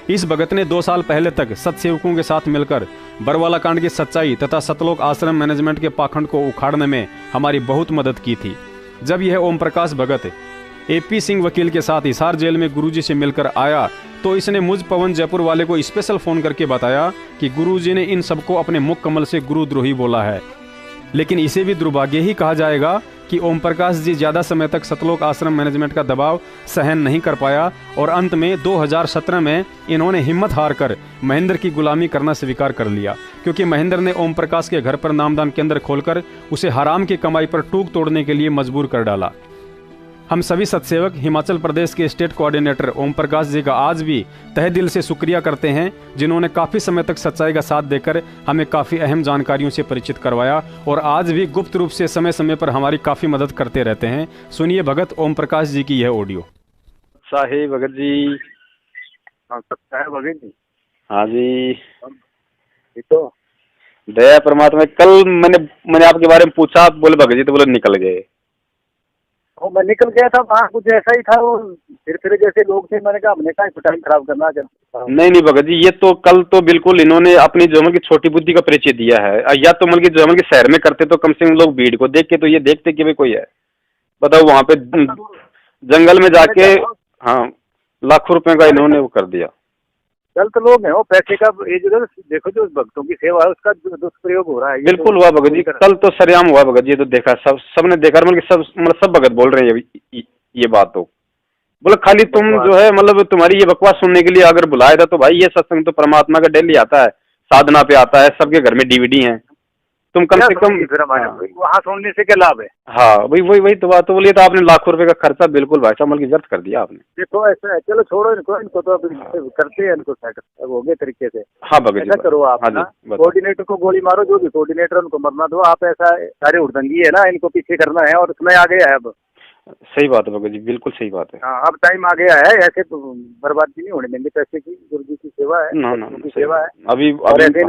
D: इस भगत ने 2 साल पहले तक सत्सेवकों के साथ मिलकर बरवाला कांड की सच्चाई तथा सतलोक आश्रम मैनेजमेंट के पाखंड को उखाड़ने में हमारी बहुत मदद की थी। जब यह ओम प्रकाश भगत AP सिंह वकील के साथ हिसार जेल में गुरुजी से मिलकर आया तो इसने मुझ पवन जयपुर वाले को स्पेशल फोन करके बताया कि गुरुजी ने इन सबको अपने मुख कमल से गुरुद्रोही बोला है। लेकिन इसे भी दुर्भाग्य ही कहा जाएगा कि ओम प्रकाश जी ज्यादा समय तक सतलोक आश्रम मैनेजमेंट का दबाव सहन नहीं कर पाया और अंत में 2017 में इन्होंने हिम्मत हार कर महेंद्र की गुलामी करना स्वीकार कर लिया, क्योंकि महेंद्र ने ओम प्रकाश के घर पर नामदान केंद्र खोलकर उसे हराम की कमाई पर टूक तोड़ने के लिए मजबूर कर डाला। हम सभी सत्सेवक हिमाचल प्रदेश के स्टेट कोऑर्डिनेटर ओम प्रकाश जी का आज भी तहे दिल से शुक्रिया करते हैं, जिन्होंने काफ़ी समय तक सच्चाई का साथ देकर हमें काफ़ी अहम जानकारियों से परिचित करवाया और आज भी गुप्त रूप से समय समय पर हमारी काफ़ी मदद करते रहते हैं। सुनिए भगत ओम प्रकाश जी की यह ऑडियो।
J: साहे भगत जी।
F: सच्चा है भगत जी।
J: हाँ जी,
F: तो
J: दया परमात्मा। कल मैंने आपके बारे में पूछा, आप बोले भगत जी, तो बोले निकल गए।
F: वो मैं निकल गया था, वहाँ कुछ ऐसा ही था। वो फिर जैसे लोग थे, मैंने कहा हमने कहा टाइम खराब करना।
J: नहीं भगत जी, ये तो कल तो बिल्कुल इन्होंने अपनी जो की छोटी बुद्धि का परिचय दिया है। या तो मतलब जो के शहर में करते तो कम से कम लोग भीड़ को देख के तो ये देखते कि भाई कोई है। बताओ वहाँ पे जंगल में जाके हाँ लाखों रुपए का इन्होंने वो कर दिया।
F: गलत लोग हैं वो, पैसे का ये जो देखो जो भक्तों की सेवा है उसका दुष्प्रयोग हो रहा है।
J: बिल्कुल हुआ भगत जी, कल तो सरेआम हुआ भगत जी। तो देखा, सबने देखा, मतलब सब भगत बोल रहे हैं ये बात। तो बोले खाली तुम जो है मतलब तुम्हारी ये बकवास सुनने के लिए अगर बुलाया था तो भाई ये सत्संग तो परमात्मा का डेली आता है, साधना पे आता है, सबके घर में डीवीडी है, तुम कम से कम
F: फिर हमारे वहाँ सुनने से क्या लाभ है?
J: हाँ वही तो बात। तो बोलिए तो आपने लाखों रुपए का खर्चा बिल्कुल भाई साहब की व्यर्थ कर दिया आपने।
F: देखो ऐसा है, चलो छोड़ो इनको तो अभी करते हैं इनको सेट अब हो गए तरीके से।
J: हाँ भगत जी
F: ऐसा करो आप
J: हाँ
F: ना,
J: जी
F: कोऑर्डिनेटर को गोली मारो, जो भी कोऑर्डिनेटर उनको मरना दो। आप ऐसा सारे उड़दंगी है ना, इनको पीछे करना है और समय आ गया है अब।
J: सही बात है भगत जी, बिल्कुल सही बात है।
F: हाँ अब टाइम आ गया है, ऐसे तो बर्बादी नहीं होने देंगे पैसे की, गुरु जी की सेवा है,
J: ना
F: की सेवा है।
J: अभी
F: और ऐसे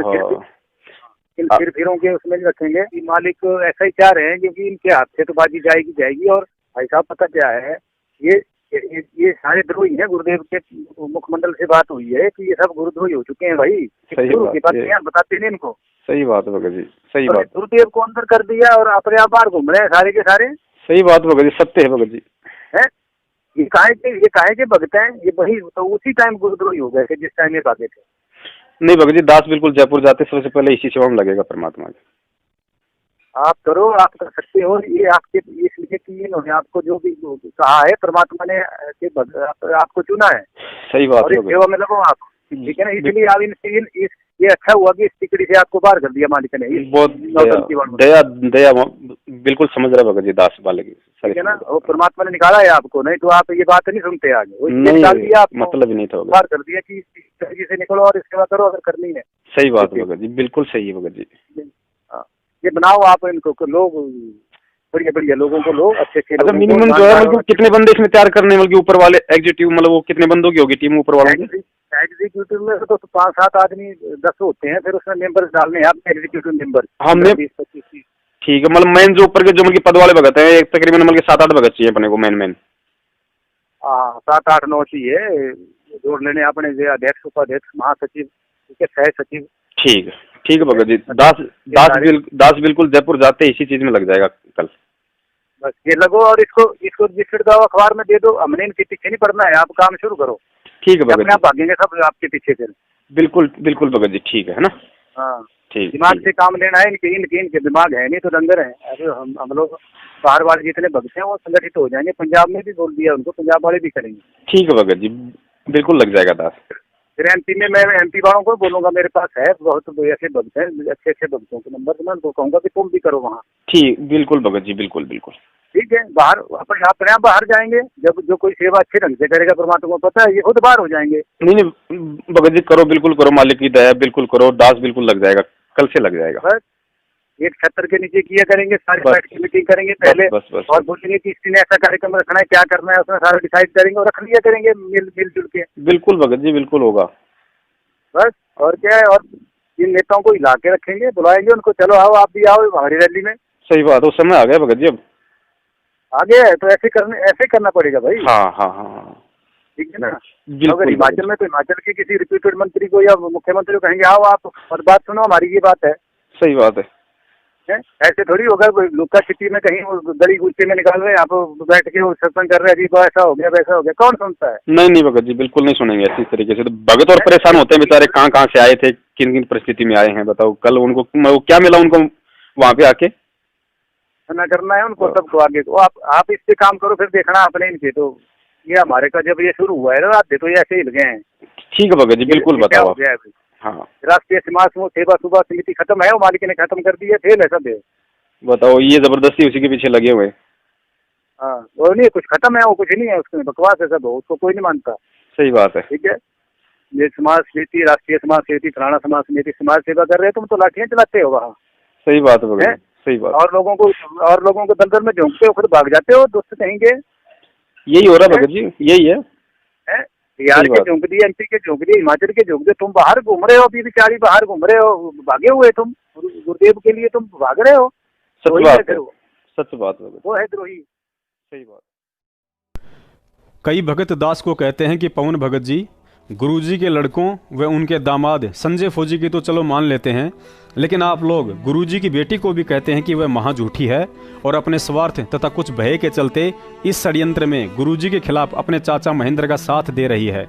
F: इन फिरों के उसमें नहीं रखेंगे कि मालिक ऐसा ही चाह रहे हैं, क्योंकि इनके हाथ से तो बाजी जाएगी। और भाई साहब पता क्या है, ये सारे द्रोही हैं। गुरुदेव के मुखमंडल से बात हुई है कि ये सब गुरुद्रोही हो चुके हैं भाई। गुरु की बात क्या बताते नहीं इनको।
J: सही बात है भगत जी, सही बात।
F: गुरुदेव को अंदर कर दिया और अपने आप बाहर घूम रहे हैं सारे के सारे।
J: सही बात भगत जी, सत्य है भगत जी।
F: है ये काहे के भगत हैं, ये वही तो उसी टाइम गुरुद्रोही हो गए थे जिस टाइम ये भागे थे।
J: नहीं भगत जी, दास बिल्कुल जयपुर जाते सबसे पहले इसी सेवा में लगेगा परमात्मा की।
F: आप करो, आप कर सकते हो। ये आपके इसलिए कि इन्होंने आपको जो भी कहा है, परमात्मा ने आपको चुना है।
J: सही बात
F: और इस सेवा में लगो आप, ठीक है ना। इसलिए आप ये अच्छा हुआ कि इस टिकड़ी से आपको बाहर कर दिया मालिक ने।
J: बहुत दया बिल्कुल समझ रहा भगत जी, दास वाले की,
F: ठीक है ना। वो परमात्मा ने निकाला है आपको, नहीं तो आप ये बात नहीं सुनते आगे। वो
J: निकाल
F: दिया आपको,
J: मतलब ही नहीं था,
F: बाहर कर दिया कि इस तरीके से निकलो और सेवा करो अगर करनी है।
J: सही बात है भगत जी, बिल्कुल सही है भगत जी।
F: ये बनाओ आप इनको, लोग बढ़िया लोगों को लो, अच्छे
J: अच्छा मिनिमम जो है मतलब कितने बंदे इसमें तैयार करने, मतलब ऊपर वाले एग्जीक्यूटिव, मतलब वो कितने बंदों की होगी टीम ऊपर वालों की?
F: एग्जीक्यूटिव में तो 5-7 आदमी 10 होते हैं, फिर उसमें मेंबर डालने हैं आप, एग्जीक्यूटिव मेंबर।
J: हमने ठीक है, मतलब मेन जो ऊपर के जो मतलब पद वाले भगत हैं, एक तकरीबन मतलब 7-8 भगत चाहिए अपने को मेन।
F: हाँ 7-8-9 चाहिए जोड़ लेने अपने, अध्यक्ष, उपाध्यक्ष, महासचिव, सह सचिव।
J: ठीक है भगत जी। दास बिल्कुल जयपुर जाते इसी चीज में लग जाएगा कल।
F: बस ये लगो और इसको बिस्किट दो, अखबार में दे दो। हमने इनके पीछे नहीं पड़ना है, आप काम शुरू करो। ठीक है भगत जी, आप भागेंगे सब आपके पीछे फिर।
J: बिल्कुल भगत जी, ठीक है ना।
F: हाँ
J: ठीक,
F: दिमाग से काम लेना है। इनके दिमाग है नहीं तो डंगर है। अरे हम लोग बाहर वाले जितने भगत हैं वो संगठित हो जाएंगे। पंजाब में भी बोल दिया उनको, पंजाब वाले भी करेंगे।
J: ठीक है भगत जी, बिल्कुल लग जाएगा दास।
F: फिर एमपी में मैं एमपी वालों को बोलूंगा, मेरे पास है बहुत ऐसे भक्त हैं, अच्छे भक्तों के नंबर, तो मैं उनको कहूंगा कि तुम भी करो वहाँ।
J: ठीक, बिल्कुल भगत जी, बिल्कुल।
F: ठीक है, बाहर अपने आप बाहर जाएंगे। जब जो कोई सेवा अच्छे ढंग से करेगा, परमात्मा को पता है, ये खुद बाहर हो जाएंगे।
J: नहीं भगत जी, करो, बिल्कुल करो, मालिक की दया, बिल्कुल करो। दास बिल्कुल लग जाएगा, कल से लग जाएगा।
F: बस एक छत्र के नीचे किया करेंगे, सारी बैठ की मीटिंग करेंगे पहले।
J: बस।
F: और बोलेंगे कि इसने ऐसा कार्यक्रम रखना है, क्या करना है, उसमें सारा डिसाइड करेंगे और रख लिया करेंगे मिलजुल के।
J: बिल्कुल भगत जी, बिल्कुल होगा।
F: बस और क्या है। और इन नेताओं को हिला के रखेंगे, बुलाएंगे उनको, चलो आओ आप भी आओ हमारी रैली में।
J: सही बात, उस समय आ गया भगत जी, अब
F: आ गया है तो ऐसे करना पड़ेगा भाई।
J: हाँ
F: ठीक है ना। अगर हिमाचल में तो हिमाचल के किसी रिप्यूटेड मंत्री को या मुख्यमंत्री को कहेंगे आओ आप और बात सुनो हमारी, ये बात है।
J: सही बात है।
F: ऐसे थोड़ी होगा लुक्का छिपी में कहीं गली गुस्से में निकाल रहे हैं, आप बैठ के सत्संग कर रहे हैं, अभी ऐसा हो गया वैसा हो गया, कौन सुनता है?
J: नहीं भगत जी, बिल्कुल नहीं सुनेंगे ऐसी तरीके से। तो भगत और परेशान होते हैं बेचारे, कहाँ से आए थे, किन परिस्थिति में आए हैं, बताओ। कल उनको क्या मिला उनको वहाँ पे आके?
F: ना करना है उनको सबको आगे को। आप इस पे काम करो, फिर देखना अपने इनके। तो ये हमारे का जब ये शुरू हुआ है ना, तो ये ऐसे ही लगे हैं।
J: ठीक है भगत जी, बिल्कुल बताओ। हाँ
F: राष्ट्रीय समाज सेवा सुबह समिति खत्म है, वो मालिक ने खत्म कर दी है, फेल है सब।
J: बताओ, ये जबरदस्ती उसी के पीछे लगे हुए।
F: हाँ वो नहीं, कुछ खत्म है, वो कुछ नहीं है, उसमें बकवास है सब, उसको कोई नहीं मानता।
J: सही बात है।
F: ठीक है, ये समाज समिति, राष्ट्रीय समाज समिति, फलाना समाज समिति, समाज सेवा कर रहे हो तुम, तो लाठियां चलाते हो वहाँ।
J: सही बात है, सही बात।
F: और लोगों को दलदल में झोंकते हो, फिर भाग जाते हो, दोस्त कहेंगे।
J: यही हो रहा भगत जी, यही है।
F: बिहार के झोंक दिए, एमपी के झोंक दिए, हिमाचल के झोंक दिए, तुम बाहर घूम रहे हो, अभी बेचारी बाहर घूम रहे हो, भागे हुए तुम गुरुदेव के लिए, तुम भाग रहे हो।
J: सच बात है,
F: वो है द्रोही।
J: सही बात।
D: कई भगत दास को कहते हैं कि पवन भगत जी, गुरुजी के लड़कों व उनके दामाद संजय फौजी की तो चलो मान लेते हैं, लेकिन आप लोग गुरुजी की बेटी को भी कहते हैं कि वह महाझूठी है और अपने स्वार्थ तथा कुछ भय के चलते इस षड्यंत्र में गुरुजी के खिलाफ अपने चाचा महेंद्र का साथ दे रही है।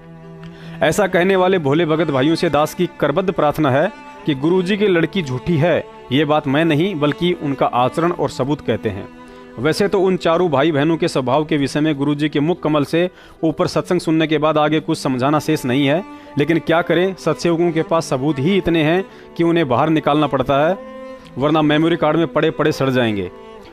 D: ऐसा कहने वाले भोले भगत भाइयों से दास की करबद्ध प्रार्थना है कि गुरुजी की लड़की झूठी है, ये बात मैं नहीं बल्कि उनका आचरण और सबूत कहते हैं। वैसे तो उन चारों भाई बहनों के स्वभाव के विषय में गुरुजी के मुख कमल से ऊपर सत्संग सुनने के बाद आगे कुछ समझाना शेष नहीं है, लेकिन क्या करें, सत्सेवकों के पास सबूत ही इतने हैं कि उन्हें बाहर निकालना पड़ता है, वरना मेमोरी कार्ड में पड़े पड़े सड़ जाएंगे।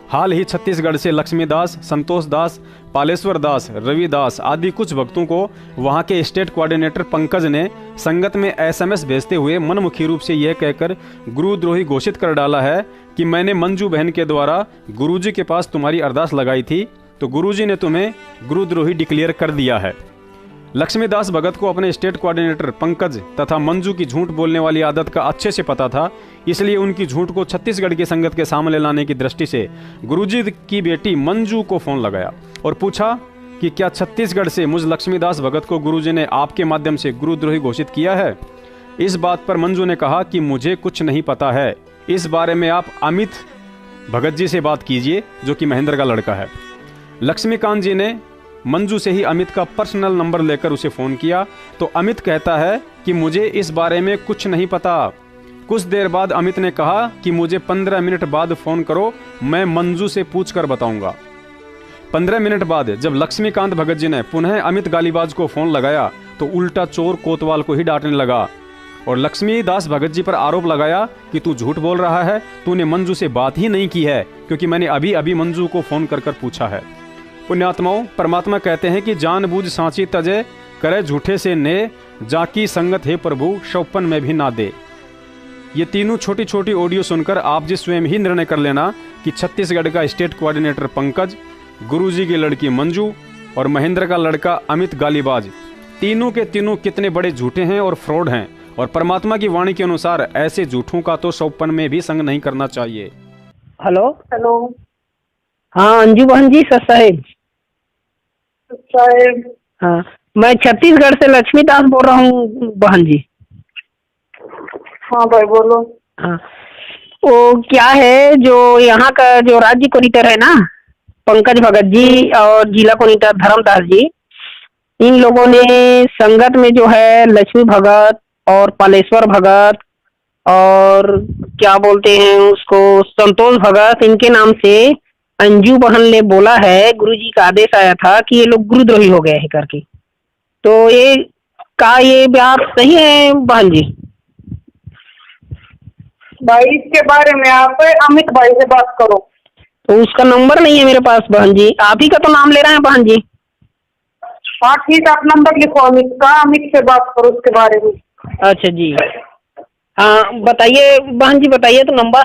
D: हाल ही छत्तीसगढ़ से लक्ष्मीदास, संतोष दास, पालेश्वर दास, रविदास आदि कुछ भक्तों को वहां के स्टेट कोऑर्डिनेटर पंकज ने संगत में एसएमएस भेजते हुए मनमुखी रूप से यह कहकर गुरुद्रोही घोषित कर डाला है कि मैंने मंजू बहन के द्वारा गुरुजी के पास तुम्हारी अरदास लगाई थी, तो गुरुजी ने तुम्हें गुरुद्रोही डिक्लेयर कर दिया है। लक्ष्मीदास भगत को अपने स्टेट कोऑर्डिनेटर पंकज तथा मंजू की झूठ बोलने वाली आदत का अच्छे से पता था, इसलिए उनकी झूठ को छत्तीसगढ़ की संगत के सामने लाने की दृष्टि से गुरुजी की बेटी मंजू को फोन लगाया और पूछा कि क्या छत्तीसगढ़ से मुझ लक्ष्मीदास भगत को गुरुजी ने आपके माध्यम से गुरुद्रोही घोषित किया है। इस बात पर मंजू ने कहा कि मुझे कुछ नहीं पता है, इस बारे में आप अमित भगत जी से बात कीजिए, जो कि महेंद्र का लड़का है। लक्ष्मीकांत जी ने मंजू से ही अमित का पर्सनल नंबर लेकर उसे फोन किया, तो अमित कहता है कि मुझे इस बारे में कुछ नहीं पता। कुछ देर बाद अमित ने कहा कि मुझे 15 मिनट बाद फोन करो, मैं मंजू से पूछ कर बताऊंगा। 15 मिनट बाद जब लक्ष्मीकांत भगत जी ने पुनः अमित गालीबाज को फोन लगाया तो उल्टा चोर कोतवाल को ही डांटने लगा और लक्ष्मीदास भगत जी पर आरोप लगाया कि तू झूठ बोल रहा है, तूने मंजू से बात ही नहीं की है, क्योंकि मैंने अभी अभी मंजू को फोन कर पूछा है। पुण्यात्माओं, परमात्मा कहते हैं कि जानबूझ सांची तजे करे झूठे से ने, जाकी संगत है प्रभु शौपन में भी ना दे। ये तीनों छोटी छोटी ऑडियो सुनकर आप जी स्वयं ही निर्णय कर लेना कि छत्तीसगढ़ का स्टेट कोऑर्डिनेटर पंकज, गुरुजी की लड़की मंजू और महेंद्र का लड़का अमित गालीबाज तीनों के तीनों कितने बड़े झूठे हैं और फ्रॉड हैं, और परमात्मा की वाणी के अनुसार ऐसे झूठों का तो शौपन में भी संग नहीं करना चाहिए।
K: हेलो हेलो, हाँ अंजू बहन जी, सर साहेब साहेब, हाँ मैं छत्तीसगढ़ से लक्ष्मीदास बोल रहा हूँ बहन जी। हाँ भाई बोलो। हाँ वो क्या है, जो यहाँ का जो राज्य कोऑर्डिनेटर है ना पंकज भगत जी और जिला कोऑर्डिनेटर धर्मदास जी, इन लोगों ने संगत में जो है लक्ष्मी भगत और पालेश्वर भगत और क्या बोलते हैं उसको संतोष भगत, इनके नाम से अंजू बहन ने बोला है, गुरुजी का आदेश आया था कि ये लोग गुरुद्रोही हो गए हैं करके। तो ये बात सही है बहन जी?
L: भाई इसके बारे में आप अमित भाई से बात करो।
K: तो उसका नंबर नहीं है मेरे पास बहन जी, आप ही का तो नाम ले रहे हैं बहन जी।
L: हाँ ठीक है, आप नंबर लिखो अमित का, अमित से बात करो उसके बारे में।
K: अच्छा जी, हाँ बताइए बहन जी, बताइए तो नंबर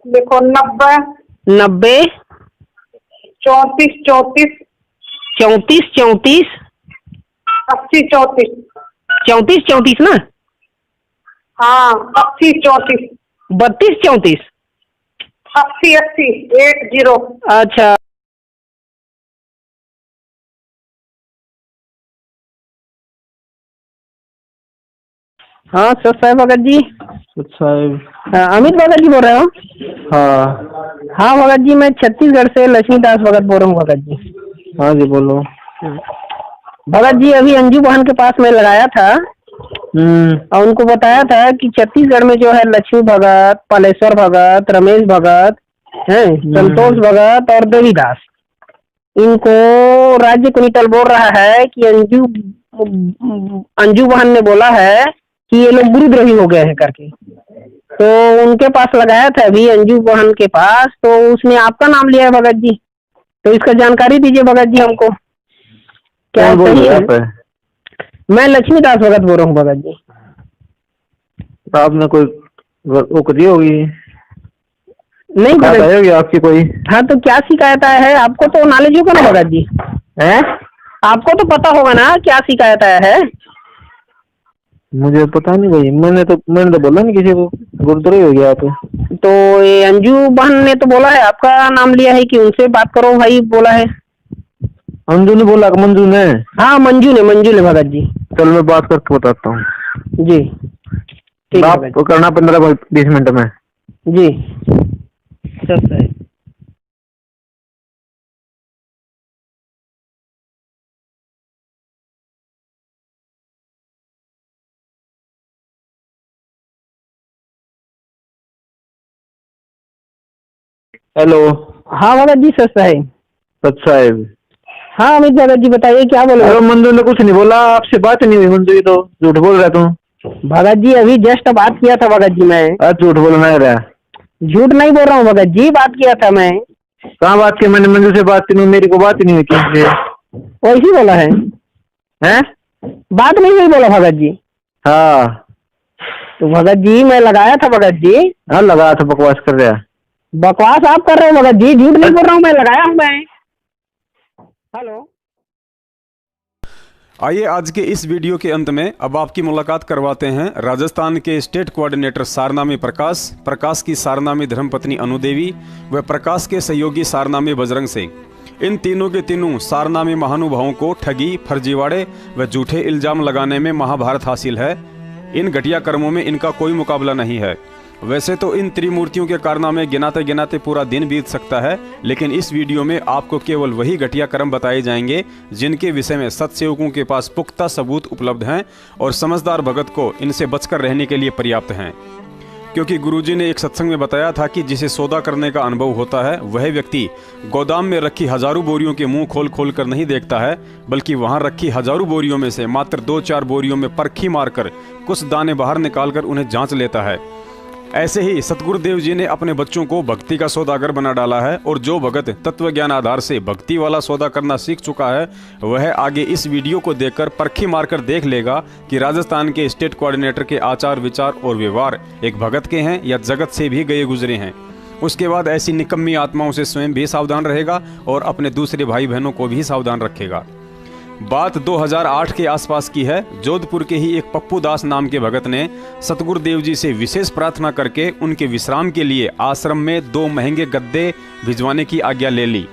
L: देखो 90
K: 34
L: 34
K: 34 34
L: 80 34
K: 34 34 ना?
L: हाँ 80 34
K: 32 34
L: 80 80 80।
K: अच्छा हाँ सर साहब भगत जी।
M: साहब
K: अमित भगत जी बोल रहे हो?
M: हाँ
K: हाँ भगत जी, मैं छत्तीसगढ़ से लक्ष्मीदास भगत बोल रहा हूँ भगत जी।
M: हाँ जी बोलो।
K: भगत जी अभी अंजू बहन के पास मैं लगाया था और उनको बताया था कि छत्तीसगढ़ में जो है लक्ष्मी भगत, पालेश्वर भगत, रमेश भगत है, संतोष भगत और देवीदास, इनको राज्य कुनिटल बोल रहा है कि अंजू बहन ने बोला है कि ये लोग गुरुद्रोही हो गए हैं करके। तो उनके पास लगाया था अभी अंजू बहन के पास, तो उसने आपका नाम लिया है भगत जी। तो इसका जानकारी दीजिए भगत जी हमको, क्या सही है? मैं लक्ष्मीदास भगत बोल रहा हूँ भगत जी।
M: आपने कोई वो करी होगी?
K: नहीं भगत
M: होगी आपकी कोई?
K: हाँ तो क्या शिकायत आया है? आपको तो नॉलेज होगा ना भगत जी,
M: है?
K: आपको तो पता होगा ना क्या शिकायत आया है?
M: मुझे पता नहीं भाई, मैंने तो बोला नहीं किसी को गुरुद्रोही हो गया।
K: तो ये अंजू बहन ने तो बोला है, आपका नाम लिया है कि उनसे बात करो भाई, बोला है।
M: अंजू ने बोला? मंजू ने?
K: हाँ मंजू ने भगत जी।
M: चल मैं बात करके बताता हूँ
K: जी। ठीक है
M: आप करना 15-20 मिनट में
K: जी। सर है
M: हेलो।
K: हाँ भगत जी, सच साहेब।
M: सच साहेब।
K: हाँ अमित भगत जी बताइए क्या बोलो।
M: अरे मंजू ने कुछ नहीं बोला, आपसे बात नहीं हुई मंजू, ये तो झूठ बोल रहा तू।
K: भगत जी अभी जस्ट बात किया था भगत जी मैं।
M: झूठ बोलना है रहा।
K: झूठ नहीं बोल रहा हूँ भगत जी, बात किया था मैं।
M: कहाँ बात की? मैंने मंजू से बात की, मेरी को बात ही नहीं हुई किसी से।
K: वैसी बोला है?
M: हैं?
K: बात नहीं हुई बोला भगत जी?
M: हाँ।
K: तो भगत जी मैं लगाया था भगत जी।
M: हाँ लगाया था, बकवास कर रहा।
K: बकवास आप कर रहे हो भगत जी, झूठ नहीं बोल रहा हूँ मैं, लगाया हूँ मैं। हेलो।
D: आइए आज के इस वीडियो के अंत में अब आपकी मुलाकात करवाते हैं राजस्थान के स्टेट कोऑर्डिनेटर सारनामी प्रकाश, प्रकाश की सारनामी धर्मपत्नी अनुदेवी व प्रकाश के सहयोगी सारनामी बजरंग से। इन तीनों के तीनों सारनामी महानुभावों को ठगी, फर्जीवाड़े व झूठे इल्जाम लगाने में महाभारत हासिल है। इन घटिया कर्मों में इनका कोई मुकाबला नहीं है। वैसे तो इन त्रिमूर्तियों के कारनामे गिनाते गिनाते पूरा दिन बीत सकता है, लेकिन इस वीडियो में आपको केवल वही घटिया कर्म बताए जाएंगे जिनके विषय में सत्सेवकों के पास पुख्ता सबूत उपलब्ध हैं और समझदार भगत को इनसे बचकर रहने के लिए पर्याप्त हैं। क्योंकि गुरुजी ने एक सत्संग में बताया था कि जिसे सौदा करने का अनुभव होता है वह व्यक्ति गोदाम में रखी हजारों बोरियों के मुंह खोल खोल कर नहीं देखता है, बल्कि वहां रखी हजारों बोरियों में से मात्र 2-4 बोरियों में परखी मारकर कुछ दाने बाहर निकालकर उन्हें जांच लेता है। ऐसे ही सतगुरुदेव जी ने अपने बच्चों को भक्ति का सौदागर बना डाला है, और जो भगत तत्व ज्ञान आधार से भक्ति वाला सौदा करना सीख चुका है वह आगे इस वीडियो को देखकर परखी मारकर देख लेगा कि राजस्थान के स्टेट कोऑर्डिनेटर के आचार विचार और व्यवहार एक भगत के हैं या जगत से भी गए गुजरे हैं। उसके बाद ऐसी निकम्मी आत्माओं से स्वयं भी सावधान रहेगा और अपने दूसरे भाई बहनों को भी सावधान रखेगा। बात 2008 के आसपास की है। जोधपुर के ही एक पप्पू दास नाम के भगत ने सतगुरुदेव जी से विशेष प्रार्थना करके उनके विश्राम के लिए आश्रम में 2 महंगे गद्दे भिजवाने की आज्ञा ले ली।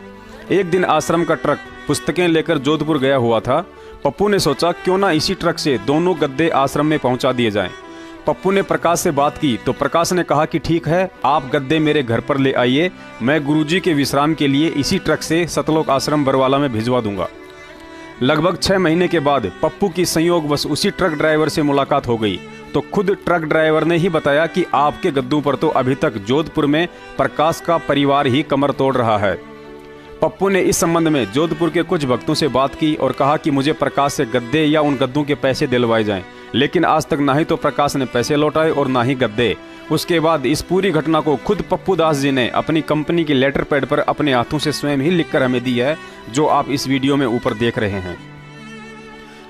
D: एक दिन आश्रम का ट्रक पुस्तकें लेकर जोधपुर गया हुआ था। पप्पू ने सोचा क्यों ना इसी ट्रक से दोनों गद्दे आश्रम में पहुंचा दिए जाएं। पप्पू ने प्रकाश से बात की तो प्रकाश ने कहा कि ठीक है, आप गद्दे मेरे घर पर ले आइए, मैं गुरुजी के विश्राम के लिए इसी ट्रक से सतलोक आश्रम बरवाला में भिजवा दूंगा। लगभग 6 महीने के बाद पप्पू की संयोगवश उसी ट्रक ड्राइवर से मुलाकात हो गई तो खुद ट्रक ड्राइवर ने ही बताया कि आपके गद्दों पर तो अभी तक जोधपुर में प्रकाश का परिवार ही कमर तोड़ रहा है। पप्पू ने इस संबंध में जोधपुर के कुछ भक्तों से बात की और कहा कि मुझे प्रकाश से गद्दे या उन गद्दों के पैसे दिलवाए जाएं, लेकिन आज तक ना ही तो प्रकाश ने पैसे लौटाए और ना ही गद्दे। उसके बाद इस पूरी घटना को खुद पप्पू दास जी ने अपनी कंपनी के लेटर पैड पर अपने हाथों से स्वयं ही लिखकर हमें दी है, जो आप इस वीडियो में ऊपर देख रहे हैं।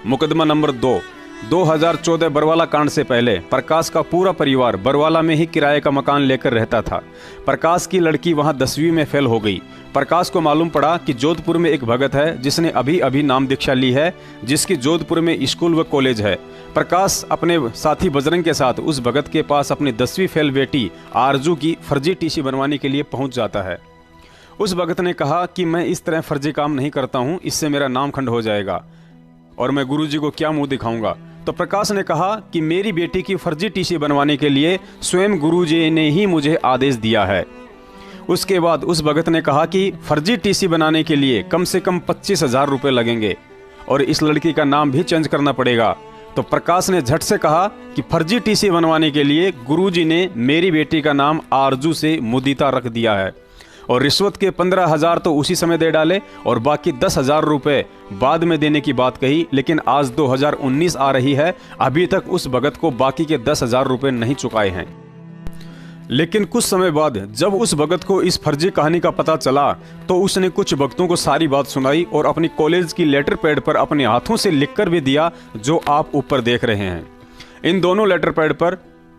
D: मुकदमा नंबर 2। 2014 बरवाला कांड से पहले प्रकाश का पूरा परिवार बरवाला में ही किराए का मकान लेकर रहता था। प्रकाश की लड़की वहां 10वीं में फेल हो गई। प्रकाश को मालूम पड़ा कि जोधपुर में एक भगत है जिसने अभी अभी नाम दीक्षा ली है, जिसकी जोधपुर में स्कूल व कॉलेज है। प्रकाश अपने साथी बजरंग के साथ उस भगत के पास अपनी 10वीं फेल बेटी आरजू की फर्जी टीसी बनवाने के लिए पहुंच जाता है। उस भगत ने कहा कि मैं इस तरह फर्जी काम नहीं करता हूं, इससे मेरा नाम खंड हो जाएगा और मैं गुरुजी को क्या मुंह दिखाऊंगा। तो प्रकाश ने कहा कि मेरी बेटी की फर्जी टीसी बनवाने के लिए स्वयं गुरुजी ने ही मुझे आदेश दिया है। उसके बाद उस भगत ने कहा कि फर्जी टीसी बनाने के लिए कम से कम 25,000 रुपये लगेंगे और इस लड़की का नाम भी चेंज करना पड़ेगा। तो प्रकाश ने झट से कहा कि फर्जी टीसी बनवाने के लिए गुरुजी ने मेरी बेटी का नाम आरजू से मुदीता रख दिया है और रिश्वत के 15,000 तो उसी समय दे डाले और बाकी 10,000 रुपये बाद में देने की बात कही। लेकिन आज 2019 आ रही है, अभी तक उस भगत को बाकी के 10,000 रुपये नहीं चुकाए हैं। लेकिन कुछ समय बाद जब उस भगत को इस फर्जी कहानी का पता चला तो उसने कुछ भक्तों को सारी बात सुनाई और अपनी कॉलेज की लेटर पैड पर अपने हाथों से लिखकर भी दिया, जो आप ऊपर देख रहे हैं। इन दोनों लेटर पैड पर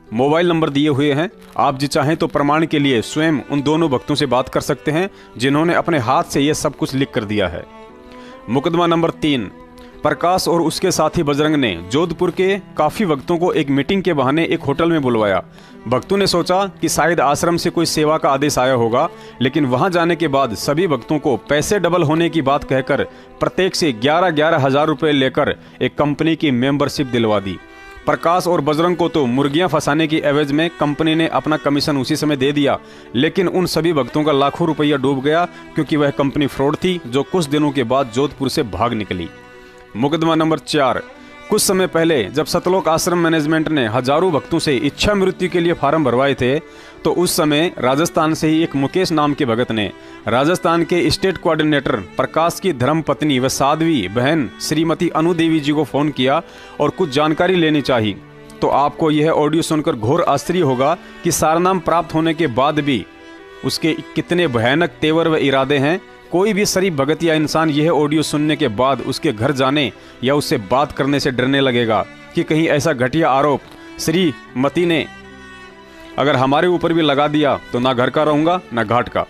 D: मोबाइल नंबर दिए हुए हैं। आप जी चाहें तो प्रमाण के लिए स्वयं उन दोनों भक्तों से बात कर सकते हैं जिन्होंने अपने हाथ से यह सब कुछ लिख कर दिया है। मुकदमा नंबर 3। प्रकाश और उसके साथी बजरंग ने जोधपुर के काफी भक्तों को एक मीटिंग के बहाने एक होटल में बुलवाया। भक्तों ने सोचा कि शायद आश्रम से कोई सेवा का आदेश आया होगा, लेकिन वहां जाने के बाद सभी भक्तों को पैसे डबल होने की बात कहकर प्रत्येक से 11-11 हजार रुपये लेकर एक कंपनी की मेंबरशिप दिलवा दी। प्रकाश और बजरंग को तो मुर्गियां फंसाने की एवज में कंपनी ने अपना कमीशन उसी समय दे दिया, लेकिन उन सभी भक्तों का लाखों रुपया डूब गया क्योंकि वह कंपनी फ्रॉड थी, जो कुछ दिनों के बाद जोधपुर से भाग निकली। मुकदमा नंबर 4। कुछ समय पहले जब सतलोक आश्रम मैनेजमेंट ने हजारों भक्तों से इच्छा मृत्यु के लिए फार्म भरवाए थे, तो उस समय राजस्थान से ही एक मुकेश नाम के भगत ने राजस्थान के स्टेट कोऑर्डिनेटर प्रकाश की धर्मपत्नी व साध्वी बहन श्रीमती अनु देवी जी को फोन किया और कुछ जानकारी लेनी चाहिए। तो आपको यह ऑडियो सुनकर घोर आश्चर्य होगा कि सारनाम प्राप्त होने के बाद भी उसके कितने भयानक तेवर व इरादे हैं। कोई भी शरीफ भगत या इंसान यह ऑडियो सुनने के बाद उसके घर जाने या उससे बात करने से डरने लगेगा कि कहीं ऐसा घटिया आरोप श्रीमती ने अगर हमारे ऊपर भी लगा दिया तो ना घर का रहूंगा ना घाट का।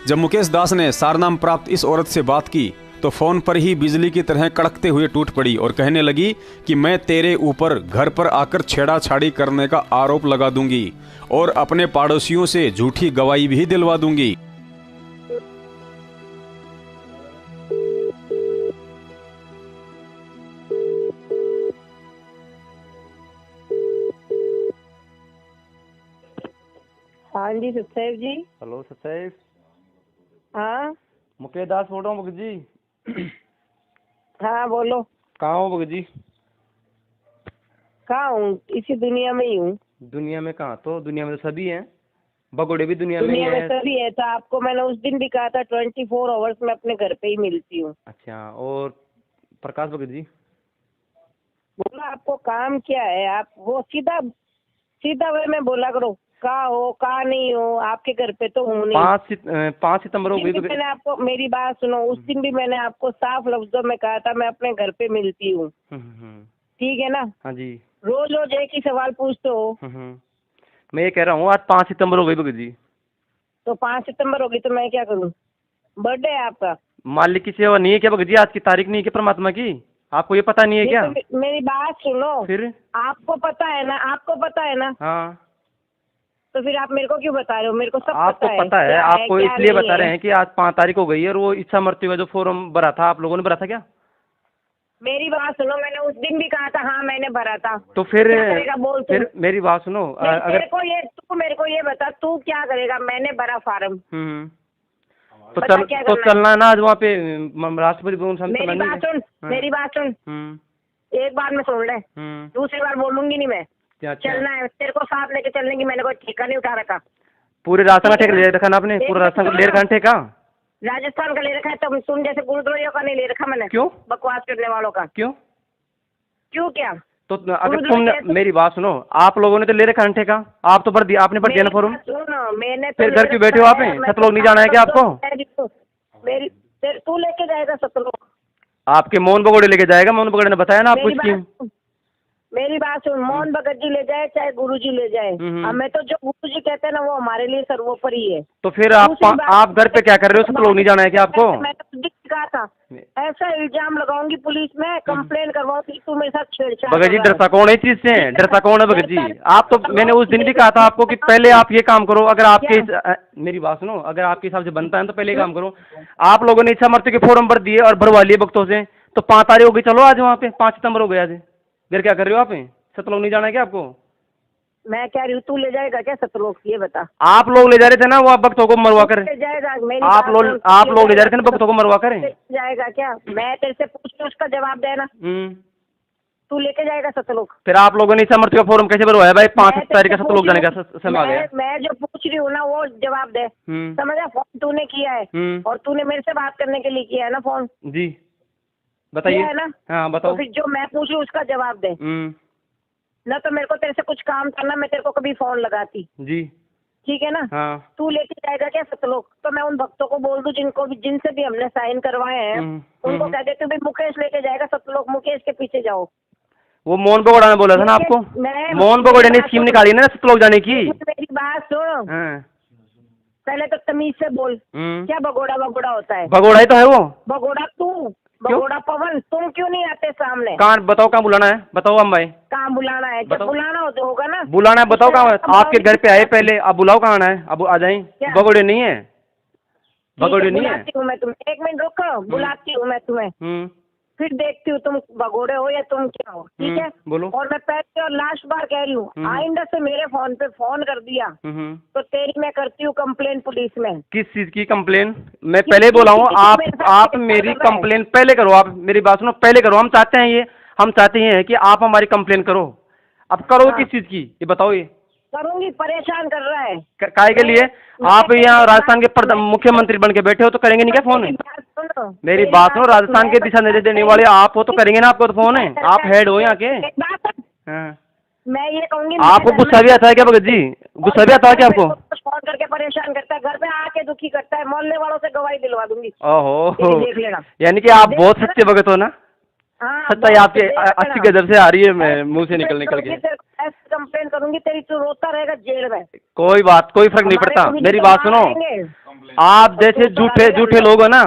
D: जब मुकेश दास ने सारनाम प्राप्त इस औरत से बात की तो फोन पर ही बिजली की तरह कड़कते हुए टूट पड़ी और कहने लगी कि मैं तेरे ऊपर घर पर आकर छेड़ाछाड़ी करने का आरोप लगा दूंगी और अपने पड़ोसियों से झूठी गवाही भी दिलवा दूंगी।
K: हाँ जी सतसेव जी।
I: हेलो सतसेव।
K: हाँ
I: मुकेश दास बोल रहा हूँ भगत जी।
K: हाँ बोलो।
I: कहाँ हो भगत जी?
K: कहाँ हूँ? इसी दुनिया में ही हूँ।
I: दुनिया में कहाँ? तो दुनिया में तो सभी हैं, भगोड़े भी दुनिया
K: में
I: हैं।
K: सभी है। तो आपको मैंने उस दिन भी कहा था 24 आवर्स में अपने घर पे ही मिलती हूँ।
I: अच्छा, और प्रकाश भगत जी
K: बोला आपको काम क्या है? आप वो सीधा सीधा वे में बोला करो, कहाँ हो कहाँ नहीं हो, आपके घर पे तो हूँ नहीं।
I: 5 सितंबर हो गई।
K: मैंने आपको, मेरी बात सुनो, उस दिन भी मैंने आपको साफ लफ्जों में कहा था मैं अपने घर पे मिलती हूँ। ठीक है ना?
I: हाँ जी।
K: रोज रोज एक ही सवाल पूछते हो।
I: मैं ये कह रहा हूँ आज 5 सितंबर हो गई भगत जी।
K: तो 5 सितंबर होगी तो मैं क्या करूँ? बर्थडे है आपका।
I: मालिक की सेवा नहीं है क्या भगत जी? आज की तारीख नहीं है क्या परमात्मा की? आपको ये पता नहीं है क्या?
K: तो मेरी बात सुनो।
I: फिर
K: आपको पता है ना? आपको पता है ना?
I: हाँ,
K: तो फिर आप मेरे को क्यों बता रहे हो? मेरे को सब
I: आपको पता है। आपको इसलिए बता रहे हैं कि आज 5 तारीख हो गई है और वो इच्छा मृत्यु का जो फॉर्म भरा था आप लोगों ने भरा था क्या?
K: मेरी बात सुनो, मैंने उस दिन भी कहा था हाँ मैंने भरा था।
I: तो फिर
K: बोल
I: फिर मेरी बात सुनो।
K: अगर तू मेरे को ये बता, तू क्या करेगा? मैंने भरा फार्म।
I: तो चलना ना आज वहाँ पे राष्ट्रपति भवन सामने।
K: मेरी बात सुन। एक बार में सुन ले, दूसरी बार बोलूंगी नहीं मैं। चलना है तेरे को साथ लेके चलने की, मैंने कोई ठेका नहीं उठा रखा।
I: पूरे राजस्थान का ठेका ले रखा ना आपने? पूरा राजस्थान का ले रखा ठेका?
K: राजस्थान का ले रखा है, तो तुम जैसे गुरुद्वारों का नहीं ले रखा मैंने।
I: क्यों?
K: बकवास करने वालों का।
I: क्यों
K: क्या?
I: तो अगर तुमने मेरी बात सुनो, आप लोगों ने तो ले रखा ठेका, आप तो भर दिया, आपने भर दिया ना फॉर्म।
K: मैंने
I: फिर घर क्यों बैठे हो आप? सतलोक नहीं जाना है क्या आपको?
K: तू लेके जाएगा सतलोक?
I: आपके मोहन बगोड़े लेके जाएगा। मोहन बगोड़े ने बताया ना आपको स्कीम।
K: मेरी बात सुन, मोहन भगत जी ले जाए चाहे गुरुजी ले जाए, हमें तो जो गुरुजी कहते हैं ना वो हमारे लिए सर्वोपरि है।
I: तो फिर आप घर पे क्या कर रहे हो? सतलोक नहीं जाना है क्या आपको?
K: मैंने कहा था ऐसा इल्जाम लगाऊंगी पुलिस में, कंप्लेन करवाऊंगी तू मेरे साथ छेड़छाड़।
I: भगत जी डरता कौन है इस चीज से? डरता कौन है भगत जी? आप तो मैंने उस दिन भी कहा था आपको कि पहले आप ये काम करो। अगर आपके मेरी बात सुनो, अगर आपके हिसाब से बनता है तो पहले काम करो। आप लोगों ने इच्छा मृत्यु के फॉर्म भर दिए और भरवा लिए भक्तों से, तो 5 तारीख हो गई। चलो आज वहाँ पे 5 सितंबर हो गया। आज घर क्या कर रहे हो आप? सतलोक नहीं जाना है क्या आपको?
K: मैं कह रही हूँ तू ले जाएगा क्या सतलोक? ये बता।
I: आप लोग ले जा रहे थे ना वो भक्तों को मरवा कर।
K: जाएगा
I: आप लोग ले जा रहे थे ना भक्तों को मरवा कर।
K: जाएगा क्या? मैं तेरे से पूछ के उसका जवाब देना। तू लेके जाएगा सतलोक?
I: फिर आप लोगों ने इच्छा मृत्यु का फॉर्म कैसे भरवाया भाई? 5 तारीख का सतलोक जाने का समय आ गया।
K: मैं जो पूछ रही हूँ ना वो जवाब दे। समझा? फोन तूने किया है और तूने मेरे से बात करने के लिए किया है ना फोन?
I: जी बताइए।
K: है ना?
I: हाँ बताओ।
K: तो फिर जो मैं पूछ रही हूँ उसका जवाब दे। ना तो मेरे को तेरे से कुछ काम करना, मैं तेरे को कभी फोन लगाती।
I: जी
K: ठीक है ना?
I: हाँ।
K: तू लेके जाएगा क्या सतलोक? तो मैं उन भक्तों को बोल दूं जिनसे भी हमने साइन करवाए हैं, उनको कह देते भाई मुकेश लेके जाएगा सतलोक, मुकेश के पीछे जाओ।
I: वो मोहन बगोड़ा ने बोला था ना आपको? मोहन बगोड़ा ने स्कीम निकाली ना सतलोक जाने की।
K: मेरी बात सुनो, पहले तो तमीज से बोल। क्या भगोड़ा होता है?
I: भगोड़ा ही तो है वो।
K: भगोड़ा तू, भगोड़ा पवन, तुम क्यों नहीं आते सामने?
I: कहाँ बताओ, कहाँ बुलाना है बताओ हम भाई।
K: कहाँ बुलाना है? जब बुलाना होगा ना।
I: बुलाना है बताओ कहाँ? आपके घर पे आए पहले, अब बुलाओ कहाँ आना है? अब आ जाए। भगोड़े नहीं है, भगोड़े नहीं है।
K: बुलाती हूँ मैं तुम्हें, 1 मिनट रुको, बुलाती हूँ मैं तुम्हें, फिर देखती हूँ तुम भगोड़े हो या तुम क्या हो। ठीक है?
I: बोलो।
K: और मैं पहले और लास्ट बार कह रही हूँ, आइंदा से मेरे फोन पे फोन कर दिया तो तेरी मैं करती हूँ कंप्लेन पुलिस में।
I: किस चीज की कंप्लेन? मैं पहले बोला हूँ आप मेरी कंप्लेन पहले करो। आप मेरी बात सुनो, पहले करो। हम चाहते हैं ये हम चाहते हैं कि आप हमारी कंप्लेन करो। अब करोगे किस चीज की ये बताओ? ये
K: करूंगी, परेशान कर रहा है।
I: काहे के लिए? आप यहाँ राजस्थान के मुख्यमंत्री बन के बैठे हो तो करेंगे नहीं क्या फोन? मेरी बात सुनो, राजस्थान के दिशा निर्देश देने वाले आप हो तो करेंगे ना आपको तो फोन है? आप हेड हो यहाँ के। हाँ।
K: मैं ये कहूंगी,
I: आपको गुस्सा भी आता है क्या भगत जी? गुस्सा भी आता है क्या आपको?
K: फोन करके परेशान करता है, घर पे आके दुखी करता है, मोहल्ले वालों से गवाही दिलवा दूंगी।
I: ओहो,
K: देख लेना।
I: यानी कि आप बहुत सच्चे भगत हो ना?
K: हाँ,
I: सच्चाई आपके अच्छी गजब से आ रही है, मैं मुंह से निकल के।
K: कंप्लेन करूंगी तेरी, तू रोता रहेगा जेल में।
I: कोई बात, कोई फर्क नहीं पड़ता। मेरी बात सुनो, आप जैसे झूठे लोग हो ना।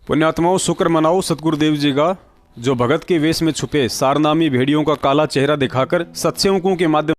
D: पुण्यात्माओं, शुक्र मनाओ सतगुरुदेव जी का, जो भगत के वेश में छुपे सारनामी भेड़ियों का काला चेहरा दिखाकर सत्संगों के माध्यम